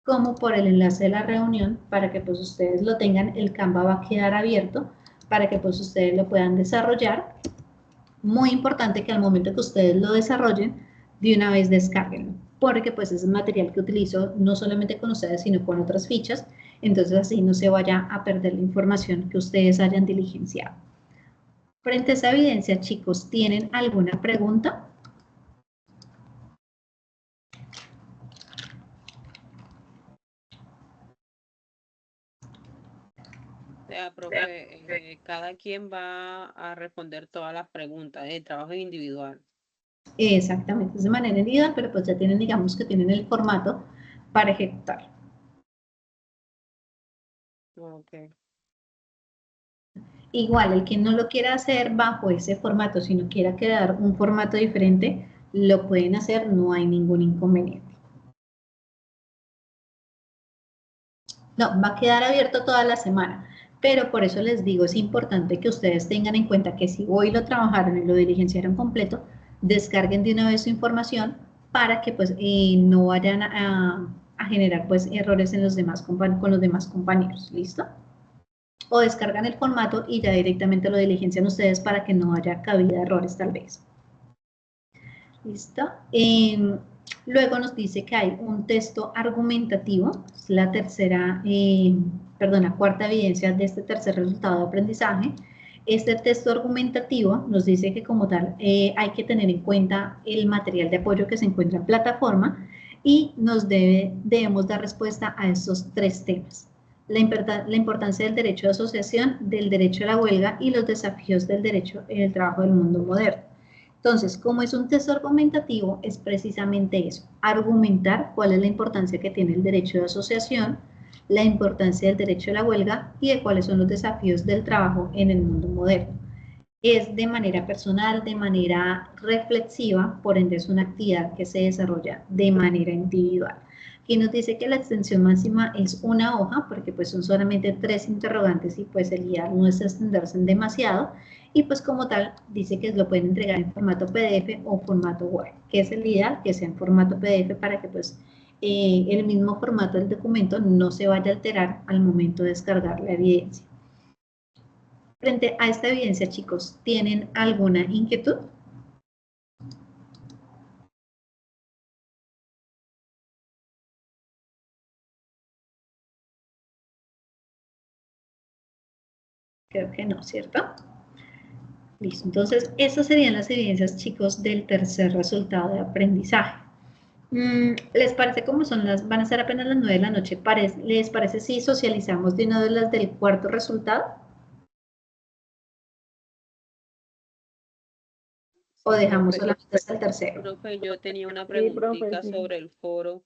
como por el enlace de la reunión, para que pues ustedes lo tengan. El Canva va a quedar abierto para que pues ustedes lo puedan desarrollar. Muy importante que al momento que ustedes lo desarrollen, de una vez descarguenlo, porque pues es material que utilizo no solamente con ustedes, sino con otras fichas, entonces así no se vaya a perder la información que ustedes hayan diligenciado. Frente a esa evidencia, chicos, ¿tienen alguna pregunta? O sea, profe, cada quien va a responder todas las preguntas, el trabajo es individual. Exactamente, es de manera individual, pero pues ya tienen, digamos que tienen el formato para ejecutar. Okay. Igual, el que no lo quiera hacer bajo ese formato, si no quiera crear un formato diferente, lo pueden hacer, no hay ningún inconveniente. No, va a quedar abierto toda la semana, pero por eso les digo, es importante que ustedes tengan en cuenta que si hoy lo trabajaron y lo diligenciaron completo, descarguen de una vez su información para que pues no vayan a generar pues errores en los demás con los demás compañeros, ¿listo? O descargan el formato y ya directamente lo diligencian ustedes para que no haya cabida de errores tal vez. ¿Listo? Luego nos dice que hay un texto argumentativo, es la cuarta evidencia de este tercer resultado de aprendizaje. Este texto argumentativo nos dice que como tal hay que tener en cuenta el material de apoyo que se encuentra en plataforma y debemos dar respuesta a estos 3 temas. La importancia del derecho de asociación, del derecho a la huelga y los desafíos del derecho en el trabajo del mundo moderno. Entonces, como es un texto argumentativo, es precisamente eso, argumentar cuál es la importancia que tiene el derecho de asociación, la importancia del derecho a la huelga y de cuáles son los desafíos del trabajo en el mundo moderno. Es de manera personal, de manera reflexiva, por ende es una actividad que se desarrolla de manera individual. Aquí nos dice que la extensión máxima es una hoja, porque pues son solamente 3 interrogantes y pues el ideal no es extenderse en demasiado, y pues como tal dice que lo pueden entregar en formato PDF o formato Word, que es el ideal que sea en formato PDF para que pues el mismo formato del documento no se vaya a alterar al momento de descargar la evidencia. Frente a esta evidencia, chicos, ¿tienen alguna inquietud? Creo que no, ¿cierto? Listo, entonces estas serían las evidencias, chicos, del tercer resultado de aprendizaje. ¿Les parece cómo son van a ser apenas las 9 de la noche? ¿Les parece si socializamos de una de las del cuarto resultado? ¿O dejamos solamente hasta el tercero? Profe, yo tenía una preguntita sí. sobre el foro,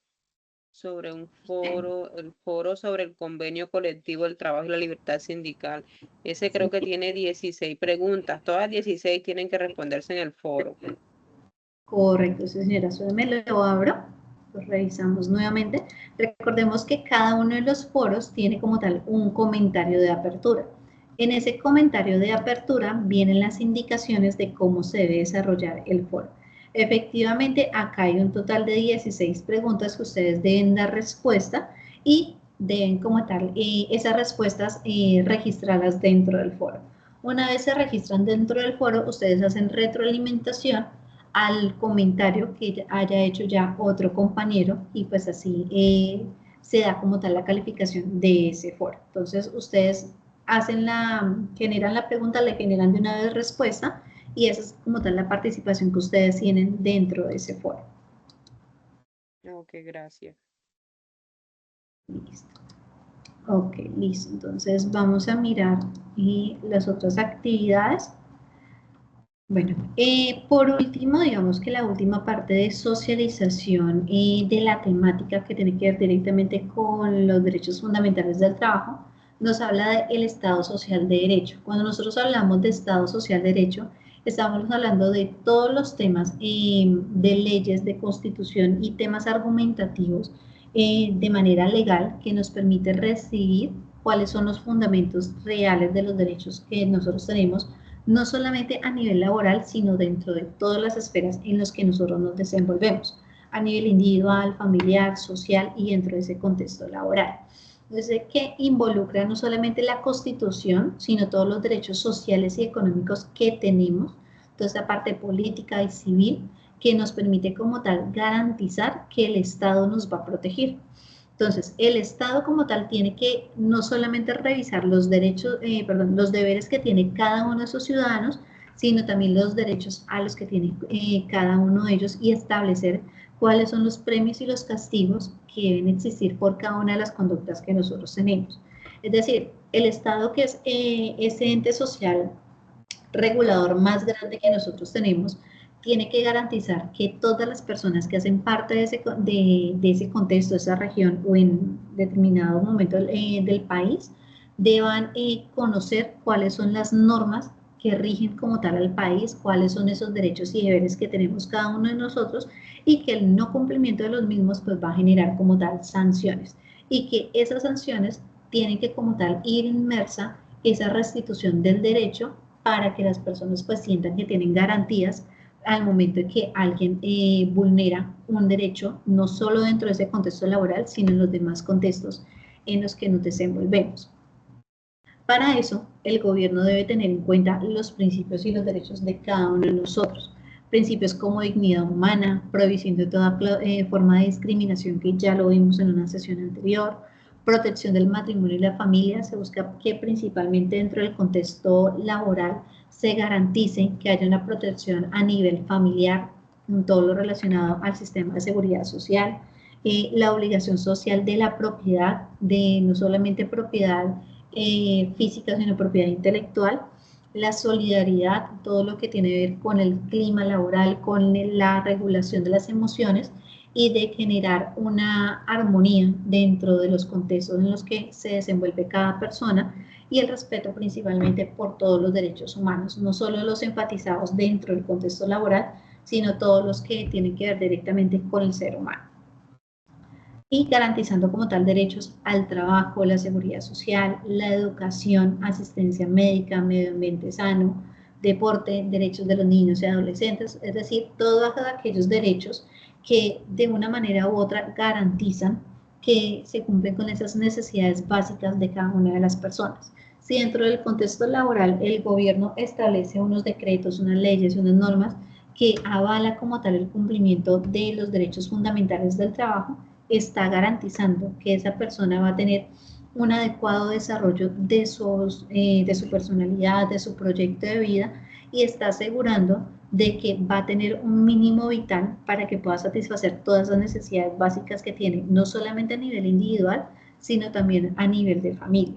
el foro sobre el convenio colectivo del trabajo y la libertad sindical. Ese creo que tiene 16 preguntas, todas 16 tienen que responderse en el foro. Correcto, sí, señora, solo me lo abro, pues revisamos nuevamente. Recordemos que cada uno de los foros tiene como tal un comentario de apertura. En ese comentario de apertura vienen las indicaciones de cómo se debe desarrollar el foro. Efectivamente, acá hay un total de 16 preguntas que ustedes deben dar respuesta y deben como tal esas respuestas registrarlas dentro del foro. Una vez se registran dentro del foro, ustedes hacen retroalimentación al comentario que haya hecho ya otro compañero y pues así se da como tal la calificación de ese foro. Entonces ustedes generan la pregunta, le generan de una vez respuesta y esa es como tal la participación que ustedes tienen dentro de ese foro. Ok, gracias. Listo. Ok, listo. Entonces vamos a mirar las otras actividades. Bueno, por último, digamos que la última parte de socialización de la temática que tiene que ver directamente con los derechos fundamentales del trabajo, nos habla del Estado Social de Derecho. Cuando nosotros hablamos de Estado Social de Derecho, estamos hablando de todos los temas de leyes, de constitución y temas argumentativos de manera legal que nos permite recibir cuáles son los fundamentos reales de los derechos que nosotros tenemos, no solamente a nivel laboral, sino dentro de todas las esferas en las que nosotros nos desenvolvemos, a nivel individual, familiar, social y dentro de ese contexto laboral. Entonces, que involucra no solamente la Constitución, sino todos los derechos sociales y económicos que tenemos, toda esta parte política y civil que nos permite como tal garantizar que el Estado nos va a proteger. Entonces, el Estado como tal tiene que no solamente revisar los derechos, los deberes que tiene cada uno de sus ciudadanos, sino también los derechos a los que tiene cada uno de ellos y establecer cuáles son los premios y los castigos que deben existir por cada una de las conductas que nosotros tenemos. Es decir, el Estado, que es ese ente social regulador más grande que nosotros tenemos, tiene que garantizar que todas las personas que hacen parte de ese contexto, de esa región o en determinado momento del país, deban conocer cuáles son las normas que rigen como tal al país, cuáles son esos derechos y deberes que tenemos cada uno de nosotros y que el no cumplimiento de los mismos pues va a generar como tal sanciones y que esas sanciones tienen que como tal ir inmersa esa restitución del derecho para que las personas pues sientan que tienen garantías al momento en que alguien vulnera un derecho, no solo dentro de ese contexto laboral, sino en los demás contextos en los que nos desenvolvemos. Para eso, el gobierno debe tener en cuenta los principios y los derechos de cada uno de nosotros. Principios como dignidad humana, prohibición de toda forma de discriminación, que ya lo vimos en una sesión anterior, protección del matrimonio y la familia. Se busca que principalmente dentro del contexto laboral se garantice que haya una protección a nivel familiar, en todo lo relacionado al sistema de seguridad social, la obligación social de la propiedad, de no solamente propiedad física, sino propiedad intelectual, la solidaridad, todo lo que tiene que ver con el clima laboral, con la regulación de las emociones y de generar una armonía dentro de los contextos en los que se desenvuelve cada persona y el respeto principalmente por todos los derechos humanos, no solo los enfatizados dentro del contexto laboral, sino todos los que tienen que ver directamente con el ser humano. Y garantizando como tal derechos al trabajo, la seguridad social, la educación, asistencia médica, medio ambiente sano, deporte, derechos de los niños y adolescentes, es decir, todos aquellos derechos que de una manera u otra garantizan que se cumplen con esas necesidades básicas de cada una de las personas. Si dentro del contexto laboral el gobierno establece unos decretos, unas leyes, unas normas que avala como tal el cumplimiento de los derechos fundamentales del trabajo, está garantizando que esa persona va a tener un adecuado desarrollo de su personalidad, de su proyecto de vida y está asegurando de que va a tener un mínimo vital para que pueda satisfacer todas las necesidades básicas que tiene, no solamente a nivel individual, sino también a nivel de familia.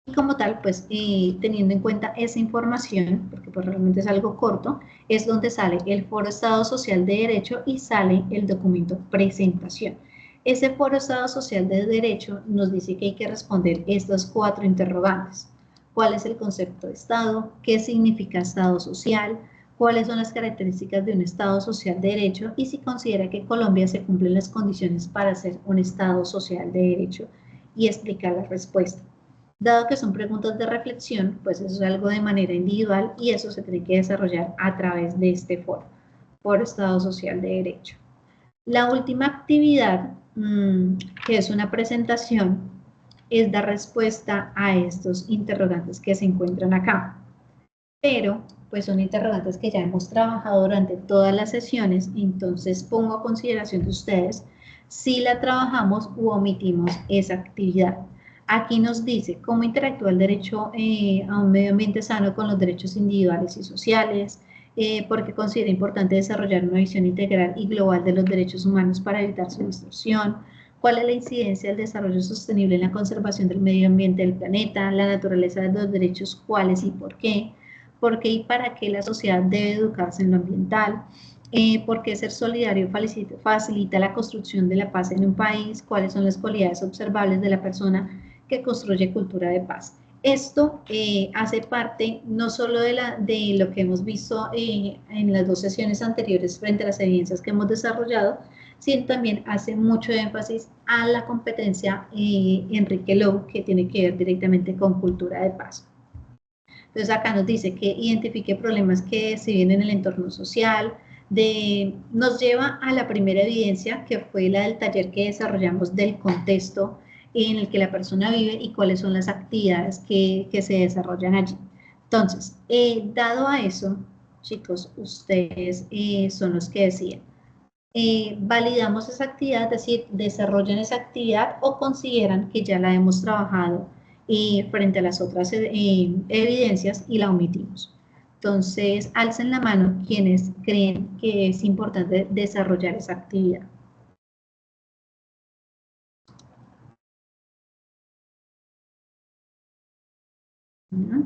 Y como tal, pues teniendo en cuenta esa información, porque pues realmente es algo corto, es donde sale el Foro Estado Social de Derecho y sale el documento presentación. Ese Foro Estado Social de Derecho nos dice que hay que responder estas 4 interrogantes. ¿Cuál es el concepto de Estado? ¿Qué significa Estado social? ¿Cuáles son las características de un Estado social de derecho? Y si considera que Colombia se cumplen las condiciones para ser un Estado social de derecho y explicar la respuesta. Dado que son preguntas de reflexión, pues eso es algo de manera individual y eso se tiene que desarrollar a través de este foro, Foro Estado Social de Derecho. La última actividad, que es una presentación, es dar respuesta a estos interrogantes que se encuentran acá. Pero, pues son interrogantes que ya hemos trabajado durante todas las sesiones, entonces pongo a consideración de ustedes si la trabajamos u omitimos esa actividad. Aquí nos dice cómo interactúa el derecho a un medio ambiente sano con los derechos individuales y sociales, porque considera importante desarrollar una visión integral y global de los derechos humanos para evitar su distorsión, cuál es la incidencia del desarrollo sostenible en la conservación del medio ambiente del planeta, la naturaleza de los derechos, cuáles y por qué y para qué la sociedad debe educarse en lo ambiental, por qué ser solidario facilita la construcción de la paz en un país, cuáles son las cualidades observables de la persona que construye cultura de paz. Esto hace parte no solo de lo que hemos visto en las dos sesiones anteriores frente a las evidencias que hemos desarrollado, sino también hace mucho énfasis a la competencia Enrique Lowe, que tiene que ver directamente con cultura de paz. Entonces acá nos dice que identifique problemas que se viven en el entorno social, nos lleva a la primera evidencia, que fue la del taller que desarrollamos del contexto en el que la persona vive y cuáles son las actividades que se desarrollan allí. Entonces, dado a eso, chicos, ustedes son los que deciden. Validamos esa actividad, es decir, desarrollan esa actividad o consideran que ya la hemos trabajado frente a las otras evidencias y la omitimos. Entonces, alcen la mano quienes creen que es importante desarrollar esa actividad. Una,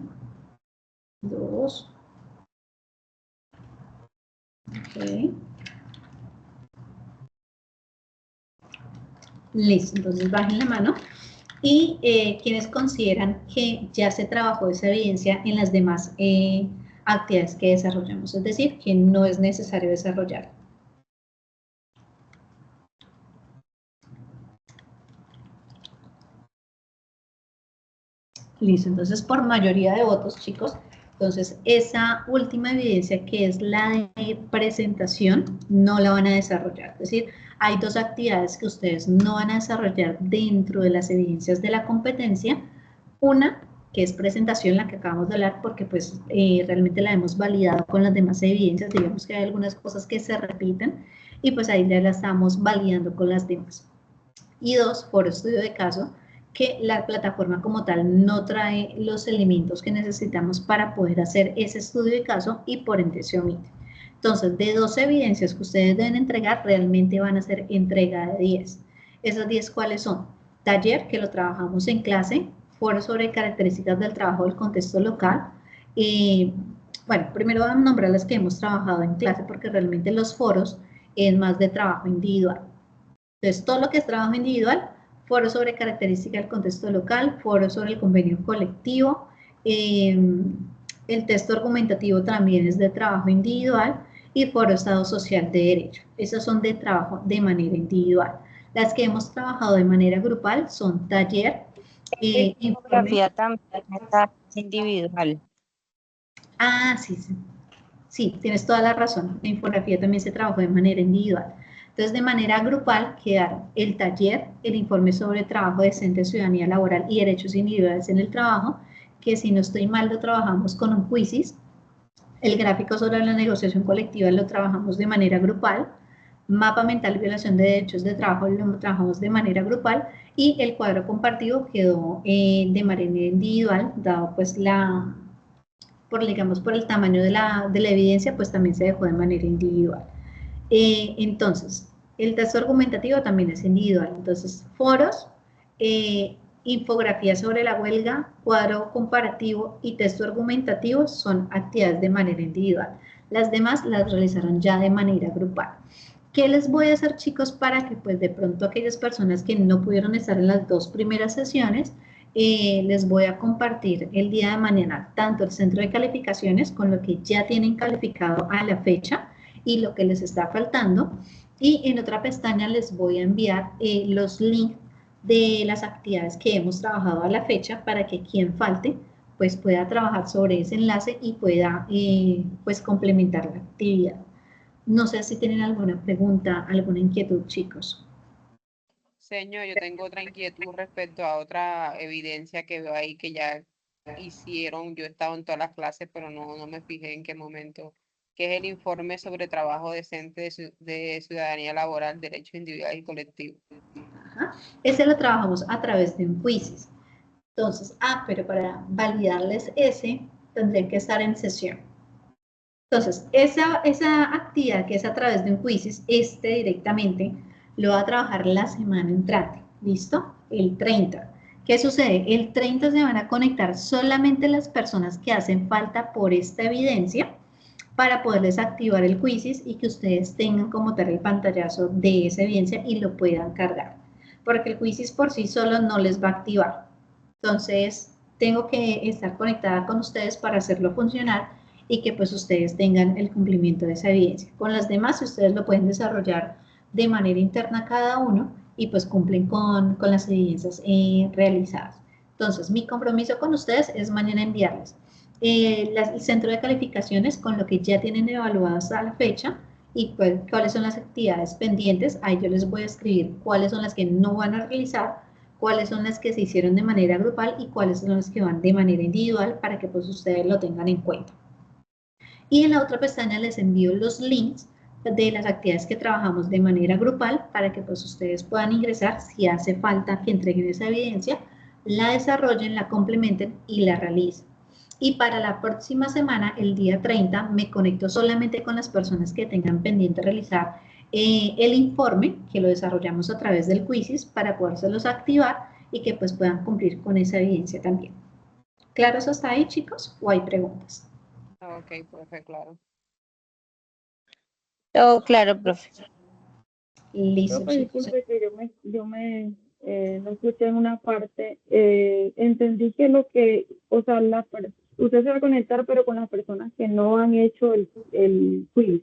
dos. Ok. Listo, entonces bajen la mano. Y quienes consideran que ya se trabajó esa evidencia en las demás actividades que desarrollamos, es decir, que no es necesario desarrollar. Listo, entonces por mayoría de votos, chicos, entonces esa última evidencia que es la de presentación no la van a desarrollar, es decir, hay dos actividades que ustedes no van a desarrollar dentro de las evidencias de la competencia, una que es presentación, la que acabamos de hablar, porque pues realmente la hemos validado con las demás evidencias, digamos que hay algunas cosas que se repiten y pues ahí ya la estamos validando con las demás. Y dos, por estudio de caso, que la plataforma como tal no trae los elementos que necesitamos para poder hacer ese estudio de caso y por ende se omite. Entonces, de 12 evidencias que ustedes deben entregar, realmente van a ser entrega de 10. ¿Esas 10 cuáles son? Taller, que lo trabajamos en clase, foro sobre características del trabajo del contexto local. Bueno, primero vamos a nombrar las que hemos trabajado en clase, porque realmente los foros es más de trabajo individual. Entonces, todo lo que es trabajo individual, foro sobre características del contexto local, foro sobre el convenio colectivo, el texto argumentativo también es de trabajo individual y foro Estado Social de Derecho. Esas son de trabajo de manera individual. Las que hemos trabajado de manera grupal son taller, Infografía también está individual. Ah, sí, sí. Sí, tienes toda la razón. La infografía también se trabajó de manera individual. Entonces, de manera grupal quedaron el taller, el informe sobre trabajo decente, ciudadanía laboral y derechos individuales en el trabajo, que si no estoy mal lo trabajamos con un quizzes. El gráfico sobre la negociación colectiva lo trabajamos de manera grupal. Mapa mental y violación de derechos de trabajo lo trabajamos de manera grupal. Y el cuadro compartido quedó de manera individual, dado pues digamos, por el tamaño de la evidencia, pues también se dejó de manera individual. Entonces, el texto argumentativo también es individual. Entonces, foros, infografía sobre la huelga, cuadro comparativo y texto argumentativo son actividades de manera individual. Las demás las realizaron ya de manera grupal. ¿Qué les voy a hacer, chicos, para que pues de pronto aquellas personas que no pudieron estar en las dos primeras sesiones, les voy a compartir el día de mañana tanto el centro de calificaciones con lo que ya tienen calificado a la fecha y lo que les está faltando, y en otra pestaña les voy a enviar los links de las actividades que hemos trabajado a la fecha para que quien falte pues pueda trabajar sobre ese enlace y pueda pues complementar la actividad. No sé si tienen alguna pregunta, alguna inquietud, chicos. Señor, yo tengo otra inquietud respecto a otra evidencia que veo ahí que ya hicieron. Yo he estado en todas las clases, pero no me fijé en qué momento, que es el informe sobre trabajo decente de ciudadanía laboral, derechos individuales y colectivos. Ajá. Ese lo trabajamos a través de un quizzes. Entonces, pero para validarles ese, tendré que estar en sesión. Entonces, esa actividad que es a través de un quizzes, directamente lo va a trabajar la semana entrante, ¿listo? El 30. ¿Qué sucede? El 30 se van a conectar solamente las personas que hacen falta por esta evidencia para poderles activar el quizzes y que ustedes tengan como tal el pantallazo de esa evidencia y lo puedan cargar. Porque el quizzes por sí solo no les va a activar. Entonces, tengo que estar conectada con ustedes para hacerlo funcionar y que pues ustedes tengan el cumplimiento de esa evidencia. Con las demás, ustedes lo pueden desarrollar de manera interna cada uno y pues cumplen con las evidencias realizadas. Entonces, mi compromiso con ustedes es mañana enviarles el centro de calificaciones con lo que ya tienen evaluadas a la fecha y cuáles son las actividades pendientes. Ahí yo les voy a escribir cuáles son las que no van a realizar, cuáles son las que se hicieron de manera grupal y cuáles son las que van de manera individual para que pues ustedes lo tengan en cuenta. Y en la otra pestaña les envío los links de las actividades que trabajamos de manera grupal para que pues ustedes puedan ingresar si hace falta que entreguen esa evidencia, la desarrollen, la complementen y la realicen. Y para la próxima semana, el día 30, me conecto solamente con las personas que tengan pendiente realizar el informe, que lo desarrollamos a través del quizzes para podérselos activar y que pues puedan cumplir con esa evidencia también. ¿Claros hasta ahí, chicos? ¿O hay preguntas? Ok, profe, claro. Todo claro, profe. Listo, Profe, chicos. disculpe que no escuché en una parte. Entendí que o sea, usted se va a conectar, pero con las personas que no han hecho el quiz.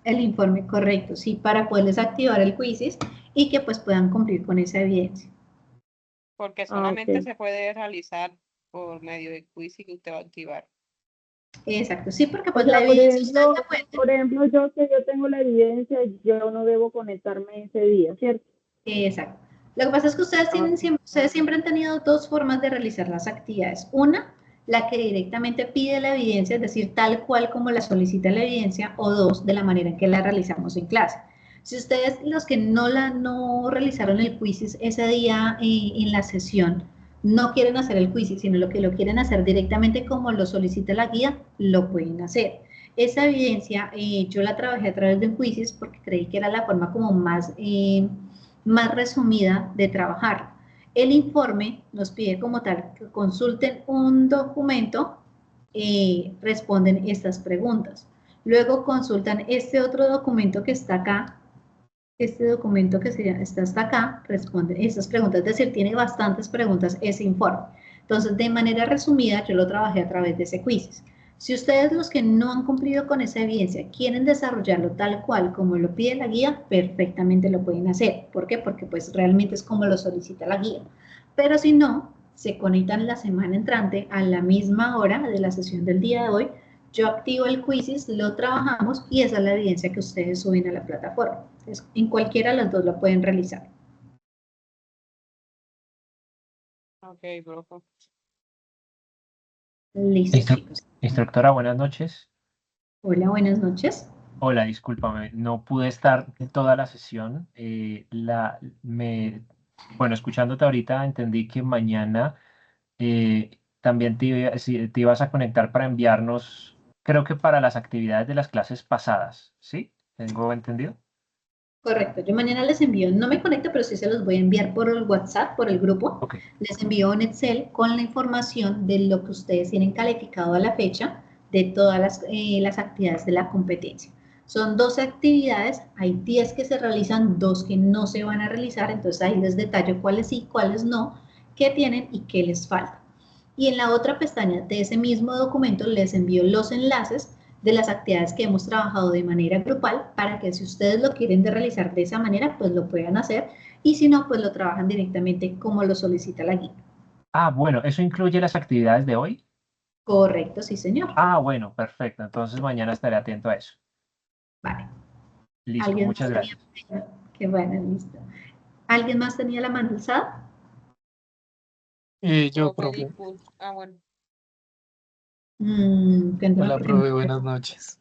El informe correcto, sí, para poderles activar el quizzes y que pues puedan cumplir con esa evidencia. Porque solamente ok. se puede realizar por medio de quiz y que usted va a activar. Exacto, sí, porque O pues sea, la evidencia ustedes la pueden... por ejemplo, yo que yo tengo la evidencia, yo no debo conectarme ese día, ¿cierto? Exacto. Lo que pasa es que ustedes siempre han tenido dos formas de realizar las actividades. Una, la que directamente pide la evidencia, es decir, tal cual como la solicita la evidencia, o dos, de la manera en que la realizamos en clase. Si ustedes, los que no realizaron el quiz ese día en la sesión, no quieren hacer el quiz, sino lo que lo quieren hacer directamente como lo solicita la guía, lo pueden hacer. Esa evidencia yo la trabajé a través de un quiz porque creí que era la forma como más resumida de trabajar. El informe nos pide como tal que consulten un documento, responden estas preguntas. Luego consultan este otro documento que está acá, este documento que está hasta acá, responden estas preguntas, es decir, tiene bastantes preguntas ese informe. Entonces, de manera resumida, yo lo trabajé a través de ese quizzes. Si ustedes, los que no han cumplido con esa evidencia, quieren desarrollarlo tal cual como lo pide la guía, perfectamente lo pueden hacer. ¿Por qué? Porque pues realmente es como lo solicita la guía. Pero si no, se conectan la semana entrante a la misma hora de la sesión del día de hoy, yo activo el quizzes, lo trabajamos y esa es la evidencia que ustedes suben a la plataforma. Entonces, en cualquiera de las dos lo pueden realizar. Ok, profe. Listo, chicos. Instructora, buenas noches. Hola, buenas noches. Hola, discúlpame, no pude estar toda la sesión. Bueno, escuchándote ahorita entendí que mañana también te ibas a conectar para enviarnos, creo que para las actividades de las clases pasadas, ¿sí? ¿Tengo entendido? Correcto, yo mañana les envío, no me conecto, pero sí se los voy a enviar por el WhatsApp, por el grupo. Ok. Les envío un Excel con la información de lo que ustedes tienen calificado a la fecha, de todas las actividades de la competencia. Son 12 actividades, hay 10 que se realizan, 2 que no se van a realizar, entonces ahí les detallo cuáles sí, cuáles no, qué tienen y qué les falta. Y en la otra pestaña de ese mismo documento les envío los enlaces de las actividades que hemos trabajado de manera grupal para que si ustedes lo quieren realizar de esa manera, pues lo puedan hacer y si no, pues lo trabajan directamente como lo solicita la guía. Ah, bueno, ¿eso incluye las actividades de hoy? Correcto, sí, señor. Ah, bueno, perfecto. Entonces mañana estaré atento a eso. Vale. Listo, muchas gracias. Qué bueno, listo. ¿Alguien más tenía la mano alzada? Yo, profe. Ah, bueno. Hola, profe, buenas noches.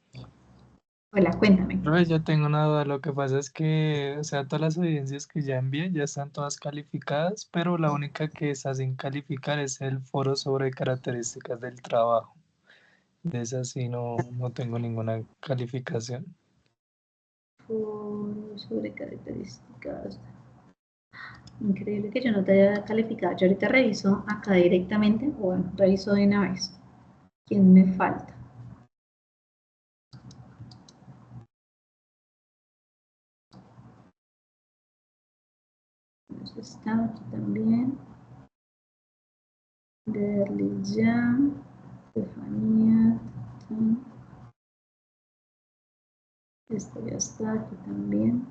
Hola, cuéntame. Profe, yo tengo una duda. Lo que pasa es que, o sea, todas las evidencias que ya envié ya están todas calificadas, pero la única que está sin calificar es el foro sobre características del trabajo. De esa sí no tengo ninguna calificación. Sobre características. Increíble que yo no te haya calificado. Yo ahorita reviso acá directamente, o bueno, reviso de una vez. ¿Quién me falta? Eso está aquí también. Derly ya. Estefanía. Esto ya está aquí también.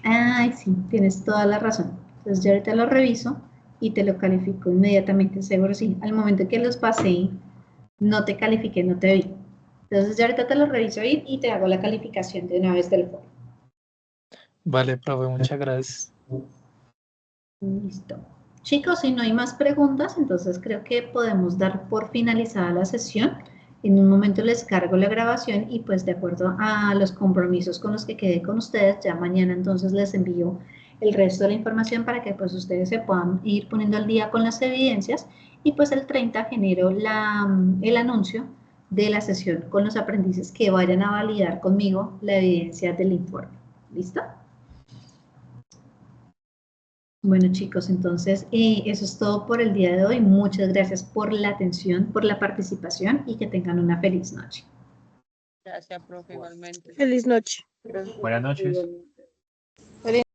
Ay, sí, tienes toda la razón. Entonces yo ahorita lo reviso y te lo califico inmediatamente, seguro sí. Al momento que los pasé, no te califiqué, no te vi. Entonces yo ahorita te lo reviso y te hago la calificación de una vez del foro. Vale, profe, muchas gracias. Listo. Chicos, si no hay más preguntas, entonces creo que podemos dar por finalizada la sesión. En un momento les cargo la grabación y pues de acuerdo a los compromisos con los que quedé con ustedes, ya mañana entonces les envío el resto de la información para que pues ustedes se puedan ir poniendo al día con las evidencias y pues el 30 genero el anuncio de la sesión con los aprendices que vayan a validar conmigo la evidencia del informe. ¿Listo? Bueno chicos, entonces eso es todo por el día de hoy. Muchas gracias por la atención, por la participación y que tengan una feliz noche. Gracias, profe, igualmente. Feliz noche. Buenas noches.